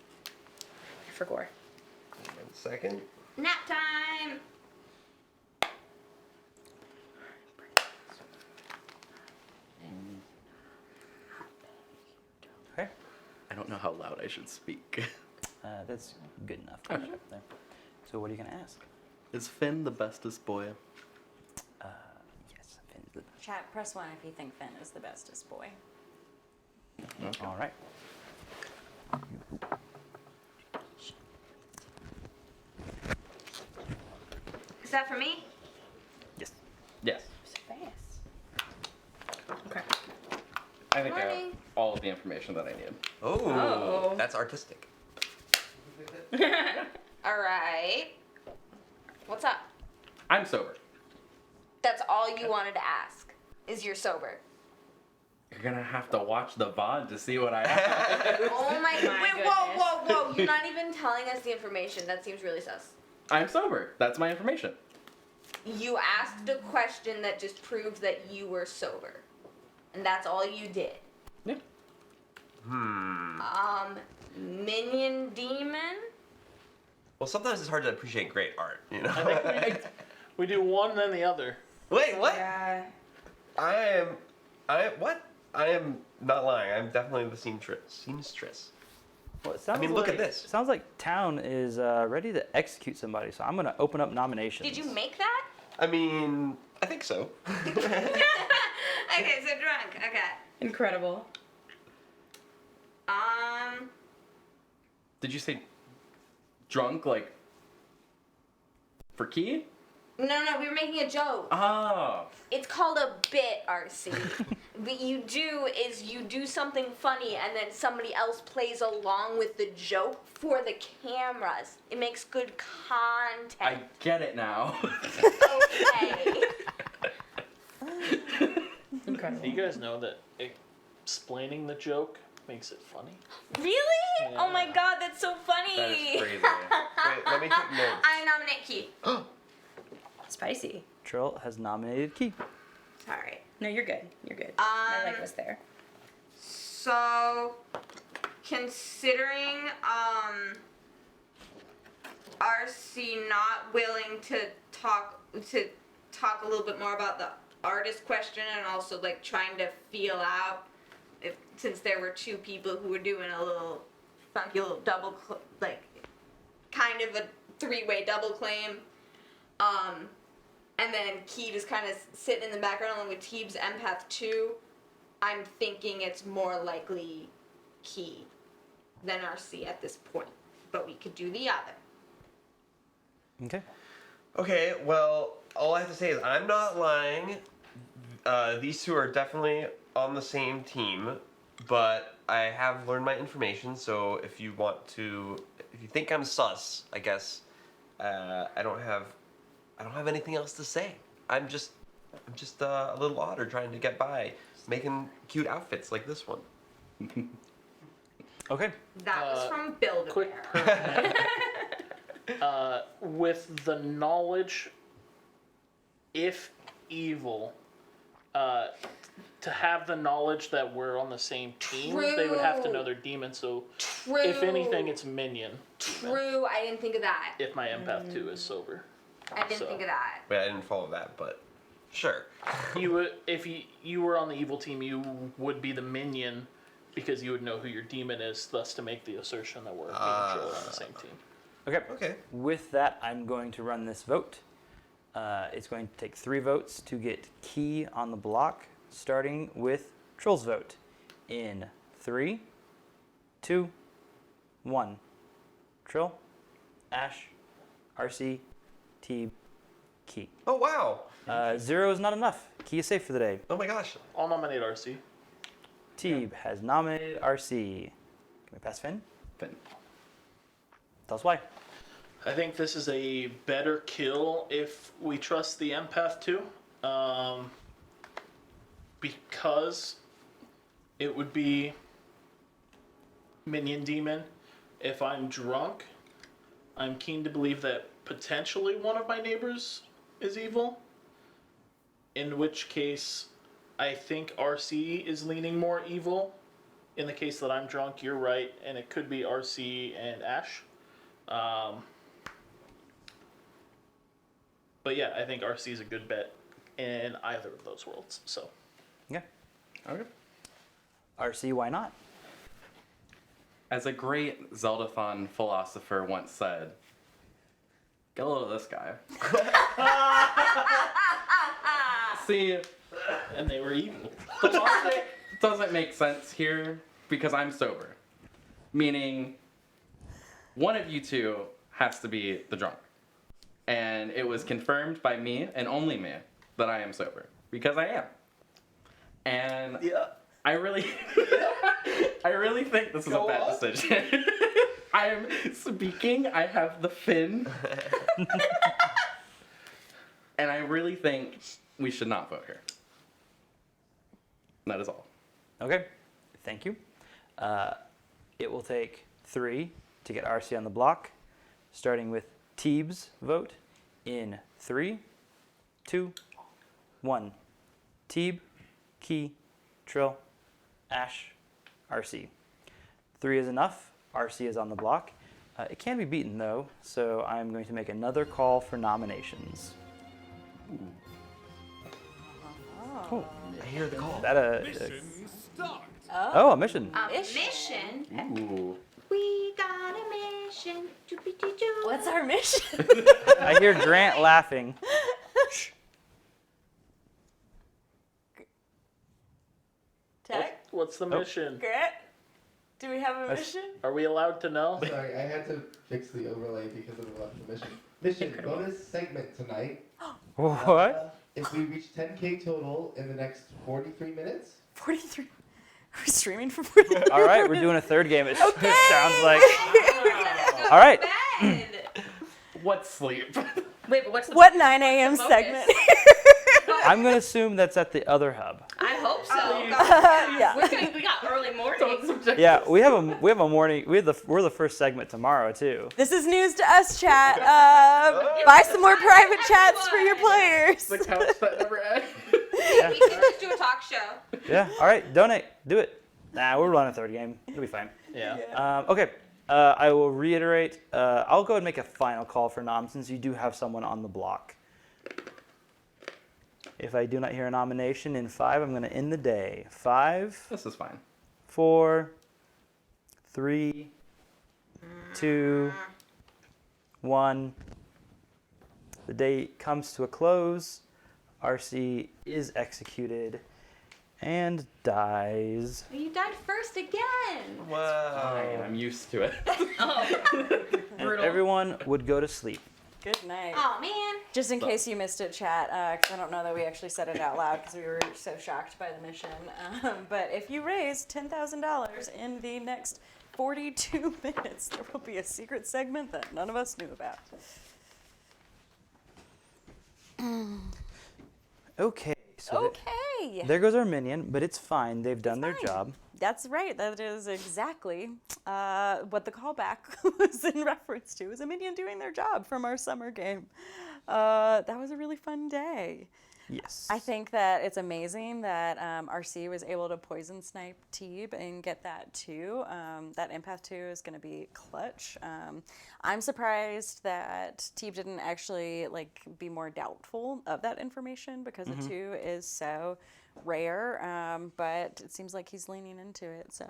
For Gore. 1 second. Nap time! Okay. I don't know how loud I should speak. That's good enough. Okay. There. So what are you gonna ask? Is Finn the bestest boy? Yes, Finn's the best. Chat, press 1 if you think Finn is the bestest boy. Okay. All right. Is that for me? Yes. Yes. So fast. Okay. I think I have Morning. all of the information that I need. Oh. That's artistic. Alright. What's up? I'm sober. That's all you wanted to ask. Is you're sober. You're gonna have to watch the VOD to see what I have. Oh my My wait, whoa. You're not even telling us the information. That seems really sus. I'm sober. That's my information. You asked a question that just proved that you were sober. And that's all you did. Yeah. Minion demon? Well, sometimes it's hard to appreciate great art, you know? I think we do one then the other. Wait, what? Yeah. I am not lying. I'm definitely the seamstress. Well, it sounds mean, look at like- this. It sounds like town is ready to execute somebody, so I'm gonna open up nominations. Did you make that? I mean, I think so. Okay, so drunk. Okay. Incredible. Did you say drunk, like, for key? No, we were making a joke. Oh. It's called a bit, RC. What you do is you do something funny and then somebody else plays along with the joke for the cameras. It makes good I content. get it now. Okay. Incredible. Do you guys know that explaining the joke makes it funny? Really? Oh my Yeah. god, that's so funny. That is crazy. Wait, let me take notes. I nominate Key. Spicy. Trill has nominated Key. Sorry. No, you're good. You're good. My leg was there. So, considering RC not willing to talk a little bit more about the artist question and also like trying to feel out if since there were 2 people who were doing a little funky little double kind of a three-way double claim. And then Key just kind of sitting in the background along with Teeb's Empath 2. I'm thinking it's more likely Key than RC at this point. But we could do the other. Okay. Okay, well, all I have to say is I'm not lying. These two are definitely on the same team, but I have learned my information. So if you think I'm sus, I guess I don't have anything else to say. I'm just a little otter trying to get by, making cute outfits like this one. Okay. That was from Build a Quick Bear. with the knowledge, if evil, to have the knowledge that we're on the same team, they would have to know they're demons. So, True. if anything, it's minion. True, I didn't think of that. If my empath 2 is sober. I didn't So. think of that. Wait, I didn't follow that, but sure. You would, if you were on the evil team, you would be the minion because you would know who your demon is, thus to make the assertion that we're being on the same team. Okay. Okay. With that, I'm going to run this vote. It's going to take 3 votes to get Key on the block, starting with Troll's vote. In 3, 2, 1. Trill, Ash, RC, Teeb, Key. Oh wow. 0 is not enough. Key is safe for the day. Oh my gosh. I'll nominate RC. Teeb has nominated RC. Can we pass Finn? Finn. Tell us why. I think this is a better kill if we trust the empath 2. Because it would be minion demon. If I'm drunk, I'm keen to believe that potentially one of my neighbors is evil. In which case, I think RC is leaning more evil. In the case that I'm drunk, you're right, and it could be RC and Ash. But yeah, I think RC is a good bet in either of those worlds. So Yeah. Okay. RC, why not? As a great Zeldathon philosopher once said, get a load of this guy. See, and they were evil. the logic doesn't make sense here because I'm sober. Meaning, one of you two has to be the drunk. And it was confirmed by me and only me that I am sober. Because I am. And Yeah. I really think this is a bad decision. I am speaking, I have the fin. And I really think we should not vote here. That is all. Okay. Thank you. It will take 3 to get RC on the block, starting with Teeb's vote in 3, 2, 1. Teeb, Key, Trill, Ash, RC. 3 is enough. RC is on the block. It can be beaten though, so I'm going to make another call for nominations. Cool. I hear the call. That a mission. Mission? Ooh. We got a mission. Doopy-doo-doo. What's our mission? I hear Grant laughing. Tech? What's the mission? Grant? Do we have a That's- mission? Are we allowed to know? Sorry, I had to fix the overlay because of the mission. Mission bonus segment tonight. What? If we reach 10K total in the next 43 minutes, 43. We're streaming for 43. All right, we're doing a third game. It sounds like. Go All right. to bed. What sleep? Wait, but what's the What 9 a.m. focus? segment? I'm gonna assume that's at the other hub. I hope so. Yeah. We got early morning. Yeah, we have a morning. We're the first segment tomorrow too. This is news to us, chat. Buy some more private chats for your players. The couch that never ends. We can just do a talk show. Yeah. All right, donate. Do it. Nah, we'll run a third game. It'll be fine. Yeah. Okay. I will reiterate. I'll go ahead and make a final call for nom since you do have someone on the block. If I do not hear a nomination in 5, I'm going to end the day. 5, This is fine. 4, 3, 2, 1. The day comes to a close. RC is executed and dies. You died first again. Whoa. I'm used to it. And everyone would go to sleep. Good night. Oh man. Just in case you missed it, chat, because I don't know that we actually said it out loud because we were so shocked by the mission. But if you raise $10,000 in the next 42 minutes, there will be a secret segment that none of us knew about. Okay. So Okay. there goes our minion, but it's fine. They've done their fine. job. That's right. That is exactly what the callback was in reference to. Is a minion doing their job from our summer game. That was a really fun day. Yes. I think that it's amazing that RC was able to poison snipe Teeb and get that too. That empath 2 is going to be clutch. I'm surprised that Teeb didn't actually be more doubtful of that information because the 2 is so rare. But it seems like he's leaning into it. So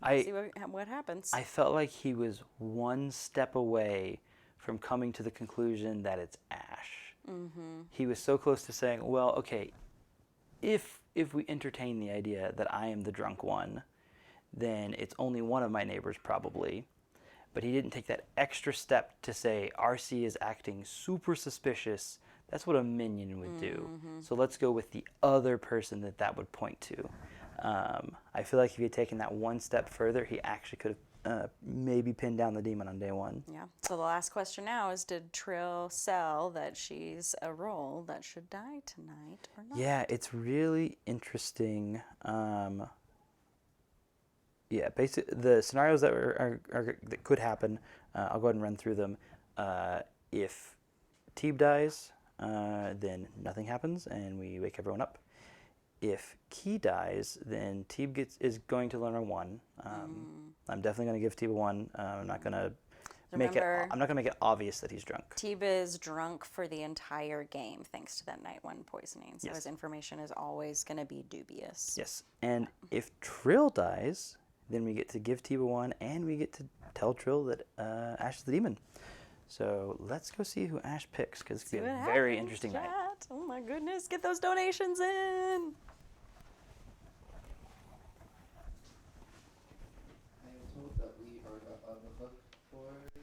we'll see what happens. I felt like he was one step away from coming to the conclusion that it's Ash. He was so close to saying, well, okay, if we entertain the idea that I am the drunk one, then it's only one of my neighbors probably. But he didn't take that extra step to say RC is acting super suspicious. That's what a minion would do. So let's go with the other person that would point to. I feel like if he had taken that one step further, he actually could have maybe pinned down the demon on day 1. Yeah. So the last question now is, did Trill sell that she's a role that should die tonight or not? Yeah, it's really interesting. Yeah, basically the scenarios that that could happen, I'll go ahead and run through them. If Teeb dies, then nothing happens and we wake everyone up. If Key dies, then Teeb is going to learn a 1. I'm definitely going to give Teeb a 1. I'm not going to make it obvious that he's drunk. Teeb is drunk for the entire game thanks to that night 1 poisoning. So Yes. his information is always going to be dubious. Yes, and if Trill dies, then we get to give Teeb a 1, and we get to tell Trill that Ash is the demon. So let's go see who Ash picks, because it's going to be a very interesting night. Chat. Oh my goodness, get those donations in. I am told that we are not on the hook for the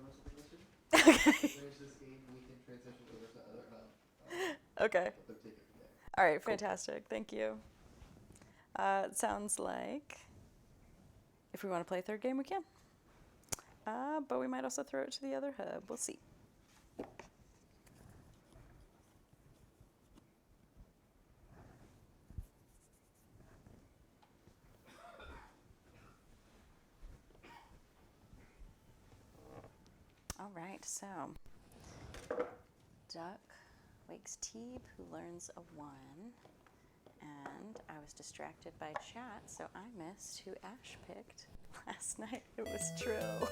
rest of the mission. Okay. Finish this game, we can transition over to other hub. Okay. Let them take it from there. All right, fantastic. Thank you. It sounds like if we want to play a third game, we can. But we might also throw it to the other hub. We'll see. All right, so Duck wakes Teeb, who learns a 1. And I was distracted by chat, so I missed who Ash picked. Last night it was Trill.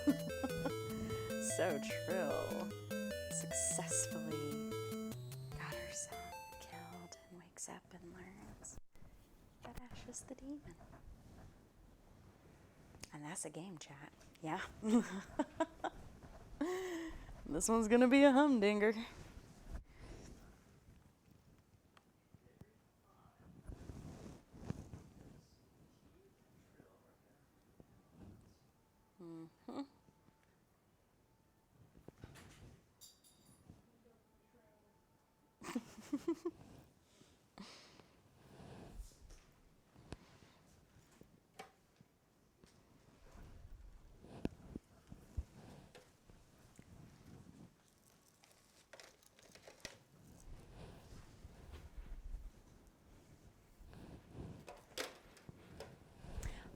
So Trill successfully got herself killed and wakes up and learns that Ash is the demon. And that's a game, chat. Yeah. This one's gonna be a humdinger.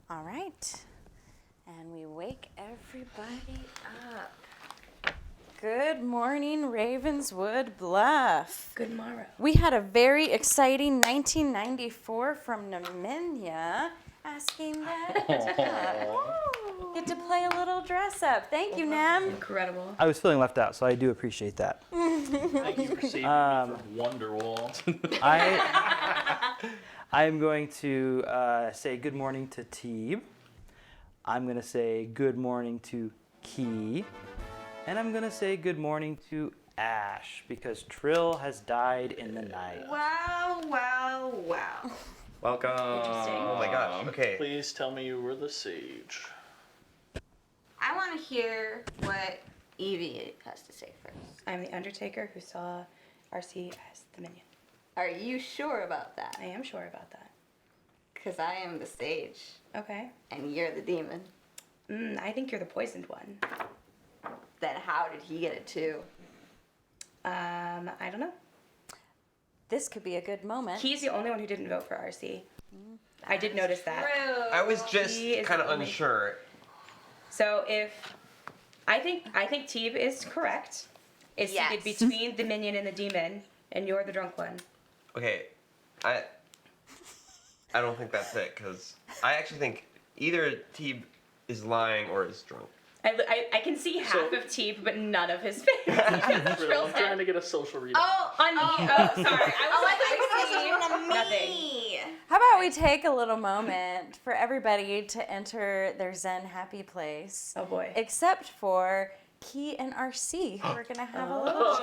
All right, and we wake everybody up. Good morning, Ravenswood Bluff. Good morrow. We had a very exciting 1994 from Naminia asking that get to play a little dress up. Thank you, Nam. Incredible. I was feeling left out, so I do appreciate that. Thank you for saving me from Wonderwall. I'm going to say good morning to Teeb. I'm going to say good morning to Key. And I'm gonna say good morning to Ash because Trill has died in the night. Wow, wow, wow. Welcome. Oh my gosh. Okay. Please tell me you were the sage. I want to hear what Evie has to say first. I'm the Undertaker who saw RC as the minion. Are you sure about that? I am sure about that. Because I am the sage, Okay. and you're the demon. I think you're the poisoned one. Then how did he get it too? I don't know. This could be a good moment. He's the only one who didn't vote for RC. I did notice that. True. I was just He is kind of the only- unsure. So if I think Teeb is correct. It's Yes. seated between the minion and the demon, and you're the drunk one. Okay, I don't think that's it because I actually think either Teeb is lying or is drunk. I can see half So- of Teeb, but none of his face. Really, I'm trying to get a social read. Oh, On you. Oh, sorry. I was like, I see nothing. me. How about we take a little moment for everybody to enter their Zen happy place, Oh boy. except for Key and RC, who are gonna have a little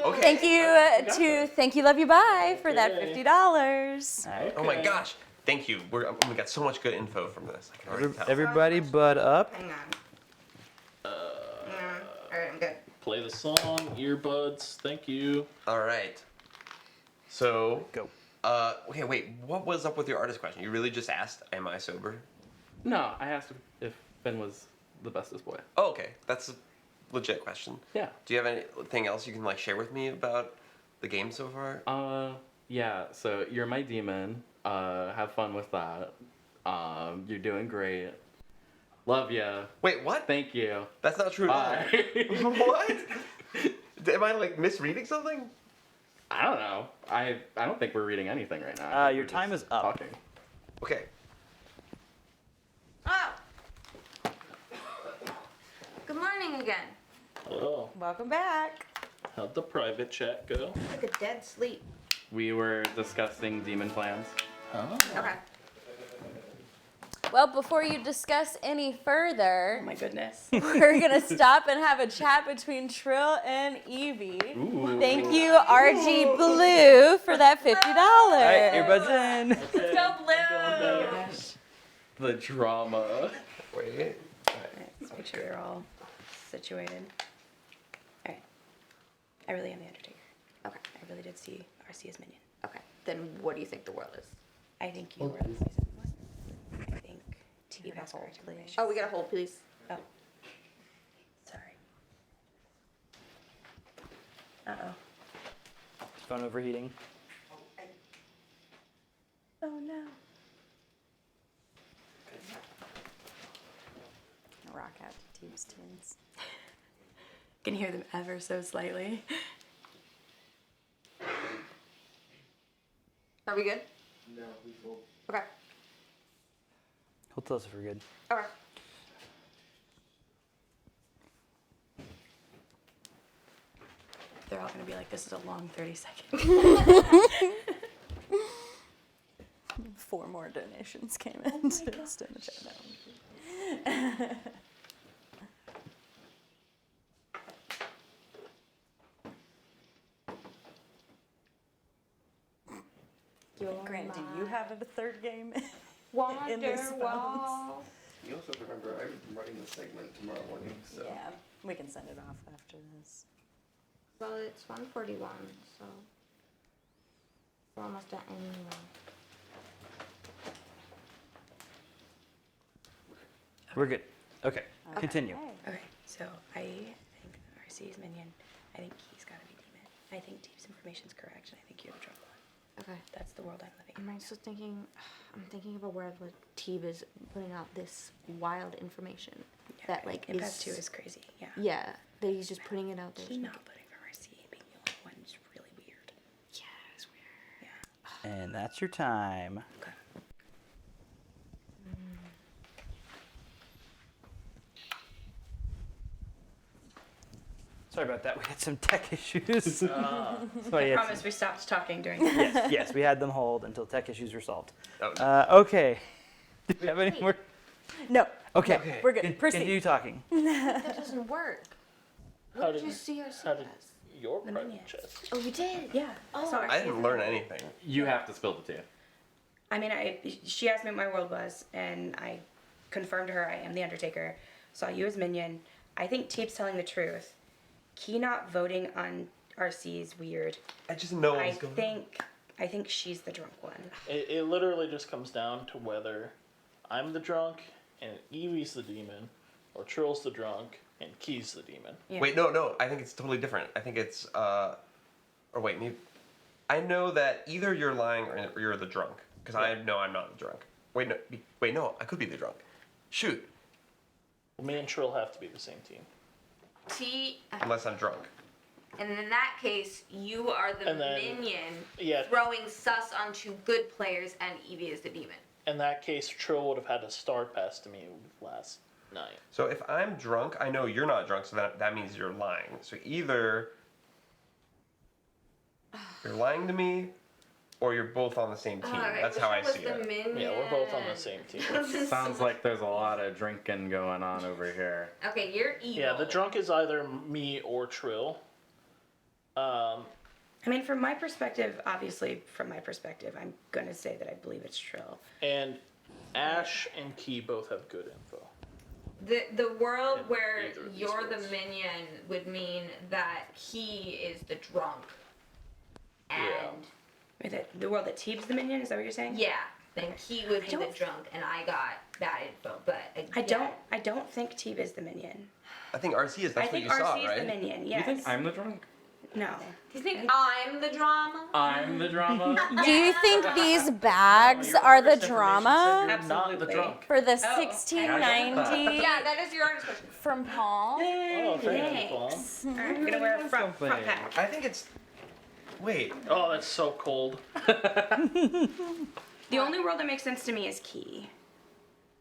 Okay. Thank you Thank You Love You Bye for that Okay. $50. Oh my gosh. Thank you. We got so much good info from this. I can already tell. Everybody butt up. Hang on. Alright, I'm good. Play the song, earbuds. Thank you. All right. So. Go. Okay, wait. What was up with your artist question? You really just asked, "Am I sober?" No, I asked if Finn was the bestest boy. Oh, okay. That's a legit question. Yeah. Do you have anything else you can share with me about the game so far? Yeah, so you're my demon. Have fun with that. You're doing great. Love ya. Wait, what? Thank you. That's not true at Bye. all. What? Am I misreading something? I don't know. I don't think we're reading anything right now. I think Your we're time just is up. Talking. Okay. Oh! Good morning again. Hello. Welcome back. How'd the private chat go? Like a dead sleep. We were discussing demon plans. Huh? Okay. Well, before you discuss any Oh further, my goodness. we're gonna stop and have a chat between Trill and Evie. Ooh. Thank you, RG Blue, for that $50. All right, earbuds in. Okay. Go I'm going blue! back. The drama. Wait. Alright, let's make sure they're all situated. Alright. I really am the Undertaker. Okay. I really did see RC as minion. Okay. Then what do you think the world is? I think you Oh, were the please. poisoned one. I think Teeb got has hold, correct please. information. Oh, we got a hold, please. Oh. Sorry. Uh-oh. Phone overheating. Oh no. Rock out to Teeb's tunes. Can hear them ever so slightly. Are we good? No, we will. Okay. He'll tell us if we're good. Okay. They're all gonna be like, this is a long 30 seconds. 4 more donations came in just in the chat. Grant, do you have a third game in this Wonderwall. You also have to remember I'm running the segment tomorrow morning, so. Yeah, we can send it off after this. Well, it's 1:41, so we're almost done anyway. We're good. Okay, continue. Okay, so I think RC is minion. I think he's gotta be demon. I think Teeb's information's correct, and I think you're the drunk one. Okay. That's the world I'm living in. Am I still thinking? I'm thinking about where Teeb is putting out this wild information that Impact 2 is crazy. Yeah. Yeah, that he's just putting it out there. He not voting for RC and being the only one is really weird. Yeah, it's weird. Yeah. And that's your time. Okay. Sorry about that. We had some tech issues. So I promise we stopped talking during that. yes, we had them hold until tech issues were solved. Oh, no. Okay. Do we have any more? No. Okay. We're good. Proceed. Continue talking. That doesn't work. How What did did you see us how did as? your The private minion. chest? Oh, you did? Yeah. Oh, Sorry. I didn't learn anything. You have to spill the tea. I mean, she asked me what my world was, and I confirmed to her I am the Undertaker. Saw you as minion. I think Teep's telling the truth. Key not voting on RC is weird. I just know what I was going on. think she's the drunk one. It literally just comes down to whether I'm the drunk and Evie's the demon, or Trill's the drunk and Key's the demon. Yeah. Wait, no. I think it's totally different. I think it's or wait, maybe. I know that either you're lying or you're the drunk, because I know I'm not the drunk. Wait, no. I could be the drunk. Shoot, Well, me and Trill have to be the same team. unless I'm drunk. And in that case, you are the And then- minion Yeah, throwing sus onto good players, and Evie is the demon. in that case, Trill would have had a star pass to me last night. So if I'm drunk, I know you're not drunk, so that means you're lying. So either you're lying to me, or you're both on the same team. Alright, That's which how I one was see the it. minion? Yeah, we're both on the same team. Sounds like there's a lot of drinking going on over here. Okay, you're evil. Yeah, the drunk is either me or Trill. I mean, from my perspective, obviously, from my perspective, I'm gonna say that I believe it's Trill. And Ash and Key both have good info. The world In where either of these you're the worlds. minion would mean that he is the drunk. And Wait, the world that Teeb's the minion? Is that what you're saying? yeah, then he would be the don't- drunk, and I got that info. But I again, don't think Teeb is the minion. I think RC is. That's I think what you RC saw, is right? the minion. You Yes. think I'm the drunk? No. Do you think I'm the drama? I'm the drama? Do you think these bags Your are the artist information drama said you're not the Absolutely. drunk. for the Oh, 1690 Yeah, that is your artist question. from Paul? Oh, thank you, Paul. Alright, I'm gonna wear a front pack. I think it's. Wait. Oh, that's so cold. The only world that makes sense to me is Key.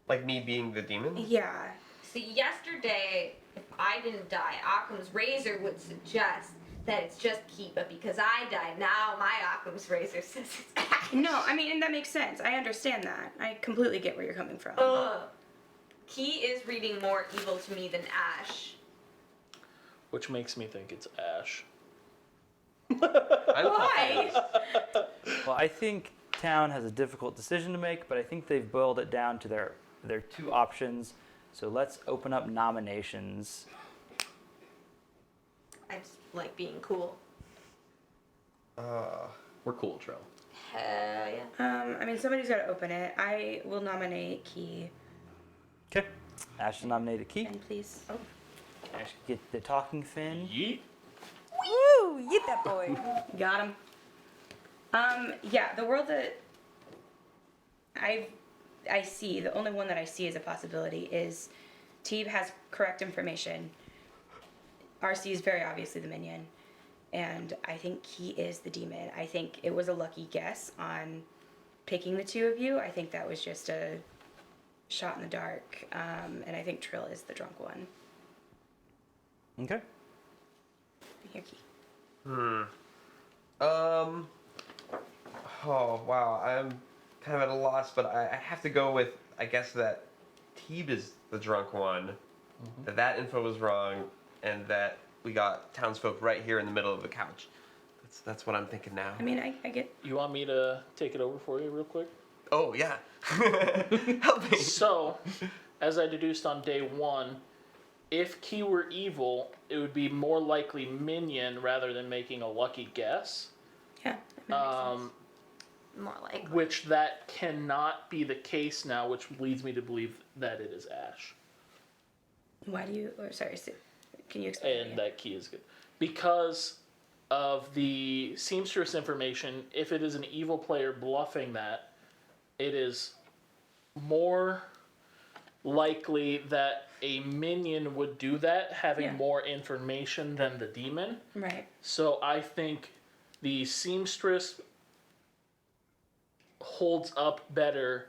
Like me being the demon? Yeah. See, yesterday, if I didn't die, Occam's razor would suggest that it's just Key, but because I died, now my Occam's razor says it's Ash. No, I mean, and that makes sense. I understand that. I completely get where you're coming from. Ugh. Key is reading more evil to me than Ash. Which makes me think it's Ash. Why? Well, I think Town has a difficult decision to make, but I think they've boiled it down to their two options. So let's open up nominations. I just like being cool. We're cool, Trill. Hell yeah. I mean, somebody's got to open it. I will nominate Key. Okay. Ash is nominated Key. And please. Oh. Ash get the talking fin. Yeet. Woo! Get that boy. Got him. Yeah, the world that I see, the only one that I see as a possibility is Teeb has correct information. RC is very obviously the minion. And I think he is the demon. I think it was a lucky guess on picking the two of you. I think that was just a shot in the dark. And I think Trill is the drunk one. Okay. Here, Key. Oh wow, I'm kind of at a loss, but I have to go with I guess that Teeb is the drunk one, that info was wrong, and that we got townsfolk right here in the middle of the couch. That's what I'm thinking now. I mean, I get. You want me to take it over for you real quick? Oh yeah, help me. So, as I deduced on day one, if Key were evil, it would be more likely minion rather than making a lucky guess. Yeah. That makes sense. More like. Which that cannot be the case now, which leads me to believe that it is Ash. Why do you? Or sorry, can you explain? And that Key is good. Because of the seamstress information, if it is an evil player bluffing that, it is more likely that a minion would do that, having Yeah. more information than the demon. Right. So I think the seamstress holds up better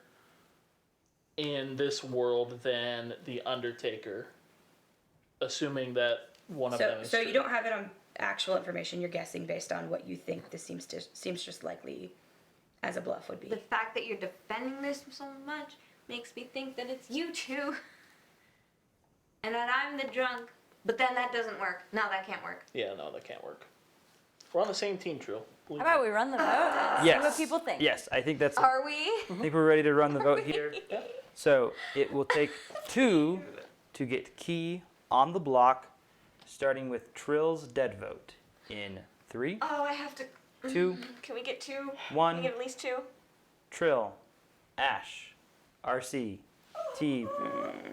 in this world than the Undertaker, assuming that one of them is So true. you don't have it on actual information. You're guessing based on what you think the seamstress likely as a bluff would be. The fact that you're defending this so much makes me think that it's you two. and then I'm the drunk, but then that doesn't work. No, that can't work. Yeah, no, that can't work. We're on the same team, Trill. How about we run the vote and Yes. see what people think? Yes, I think that's. Are we? I think we're ready to run the vote here. So it will take 2 to get Key on the block, starting with Trill's dead vote in 3, Oh, I have to. 2, Can we get 2? Can we 1. get at least 2? Trill, Ash, RC, T,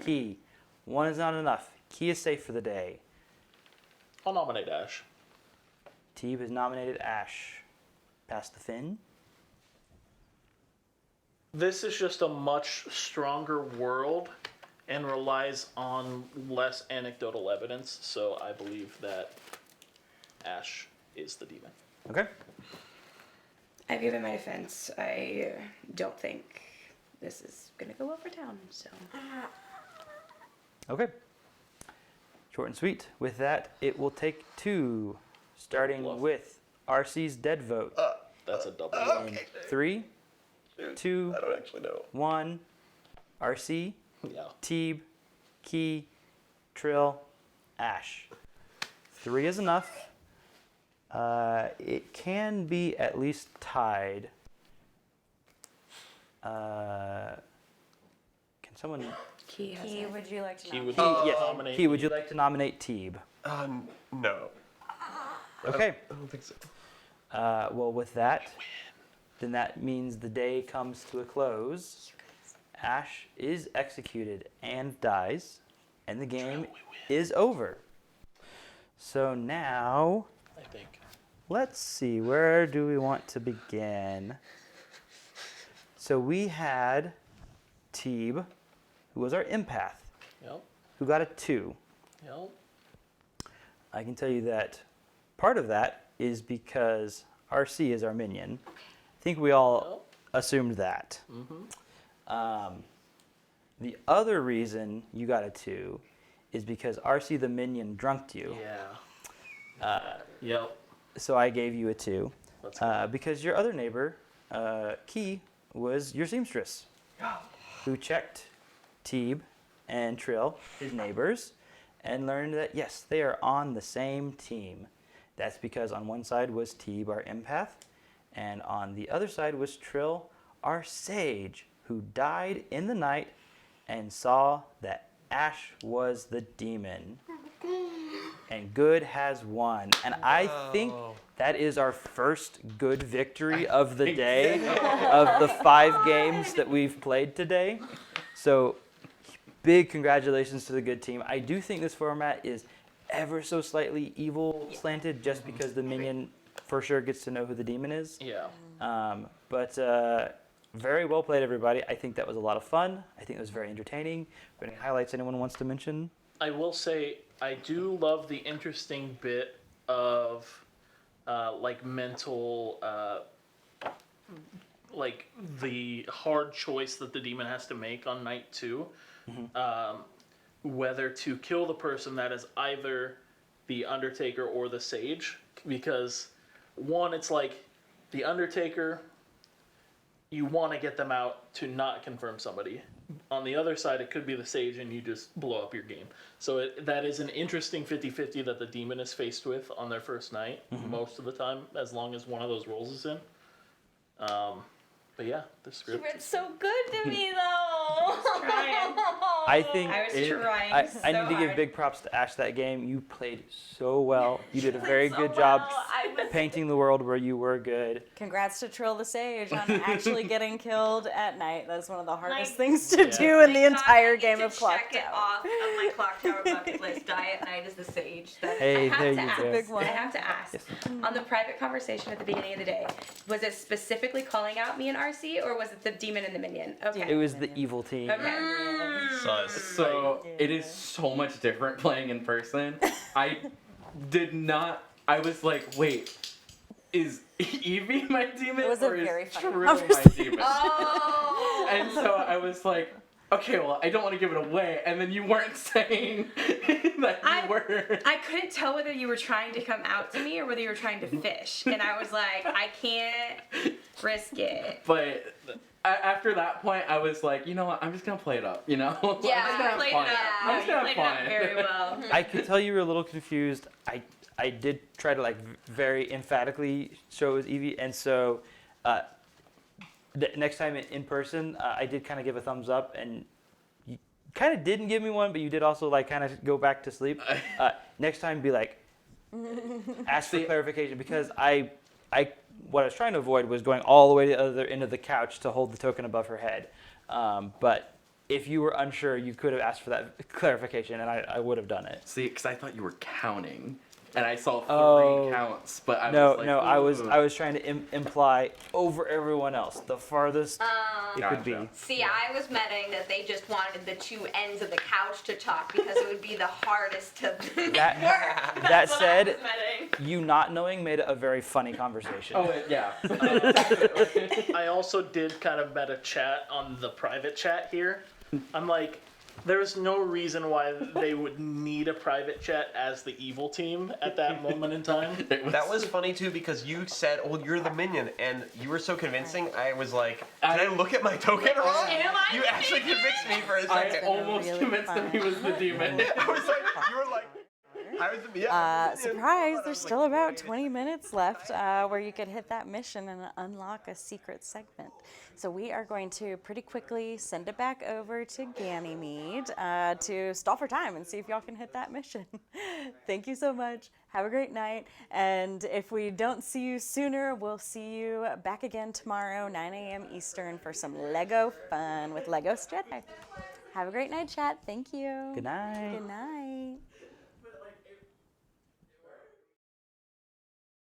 Key. 1 is not enough. Key is safe for the day. I'll nominate Ash. Teeb has nominated Ash. Pass the Finn. This is just a much stronger world and relies on less anecdotal evidence, so I believe that Ash is the demon. Okay. I've given my defense. I don't think this is gonna go well for town. So Okay. Short and sweet. With that, it will take 2, starting Bluff. with RC's dead vote That's a double. in 3, 2, I don't actually know. 1. RC, Yeah. Teeb, Key, Trill, Ash. 3 is enough. It can be at least tied. Can someone? Key has Key, it. would you like to He know? would Yes. nominate. Key, would you like to nominate Teeb? No. Okay. I don't think so. Well, with that, then that means the day comes to a close. Ash is executed and dies, and the game is over. So now, I think. let's see, where do we want to begin? So we had Teeb, who was our empath, Yep. who got a 2. Yep. I can tell you that part of that is because RC is our minion. I think we all assumed that. The other reason you got a 2 is because RC the minion drunked you. Yeah. Yep. So I gave you a 2. Let's go. Because your other neighbor, Key, was your seamstress, who checked Teeb and Trill, his neighbors, and learned that, yes, they are on the same team. That's because on one side was Teeb, our empath, and on the other side was Trill, our sage, who died in the night and saw that Ash was the demon. And good has won. And I think that is our first good victory of the day of the 5 games that we've played today. So big congratulations to the good team. I do think this format is ever so slightly evil slanted just because the minion for sure gets to know who the demon is. Yeah. But very well played, everybody. I think that was a lot of fun. I think it was very entertaining. Any highlights anyone wants to mention? I will say I do love the interesting bit of like mental like the hard choice that the demon has to make on night 2, whether to kill the person that is either the Undertaker or the Sage, because one, it's like the Undertaker, you want to get them out to not confirm somebody. On the other side, it could be the Sage and you just blow up your game. So that is an interesting 50-50 that the demon is faced with on their first night, most of the time, as long as one of those roles is in. But yeah, the script. It's so good to me, though. trying. I think I was trying I so need to give hard. big props to Ash that game. You played so well. You did a very So good job well. I was painting the world where you were good. Congrats to Trill the Sage on actually getting killed at night. That is one of the hardest Like- things to do in the I entire need game to of check it Clocktower. off of my Clocktower bucket list. Die at night is the Sage. That's Hey, I have there to you ask. go. Big one. I have to ask. Yes. On the private conversation at the beginning of the day, was it specifically calling out me and RC, or was it the demon and the minion? Okay. It was the evil team. Okay. So it is so much different playing in person. I was like, wait, is Evie my demon It was a or is very funny True my conversation. demon? Oh. And so I was like, okay, well, I don't want to give it away, and then you weren't saying that you were. I couldn't tell whether you were trying to come out to me or whether you were trying to fish, and I was like, I can't risk it. But after that point, I was like, you know what? I'm just gonna play it up. You know? I'm just gonna have played fun. it up. I'm No, just you gonna played have it up fun. very well. I could tell you were a little confused. I did try to like very emphatically show it was Evie, and so the next time in person, I did kind of give a thumbs up, and you kind of didn't give me one, but you did also like kind of go back to sleep. Next time, be like, ask for clarification, because what I was trying to avoid was going all the way to the other end of the couch to hold the token above her head. But if you were unsure, you could have asked for that clarification, and I would have done it. See, because I thought you were counting, and I saw 3 Oh. counts, but I No, was like, no, ooh. I was trying to imply over everyone else, the farthest it could be. Gotcha. See, I was meaning that they just wanted the 2 ends of the couch to talk because it would be the hardest to That What I said, was meaning. you not knowing made it a very funny conversation. Oh, yeah. I also did kind of meta chat on the private chat here. I'm like, there's no reason why they would need a private chat as the evil team at that moment in time. That was funny too because you said, "Oh, you're the minion," and you were so convincing. I was like, "Did I look at my token wrong?" Am I You the actually minion? convinced me for a I second. almost really convinced him he fun. was the demon. I was like, you were like, I was the minion. Surprise, I there's was still like, about 20 minutes left where you could hit that mission and unlock a secret segment. So we are going to pretty quickly send it back over to Ganymede to stall for time and see if y'all can hit that mission. Thank you so much. Have a great night. And if we don't see you sooner, we'll see you back again tomorrow, 9 a.m. Eastern, for some Lego fun with Lego Jedi. Have a great night, chat. Thank you. Good night. Good night.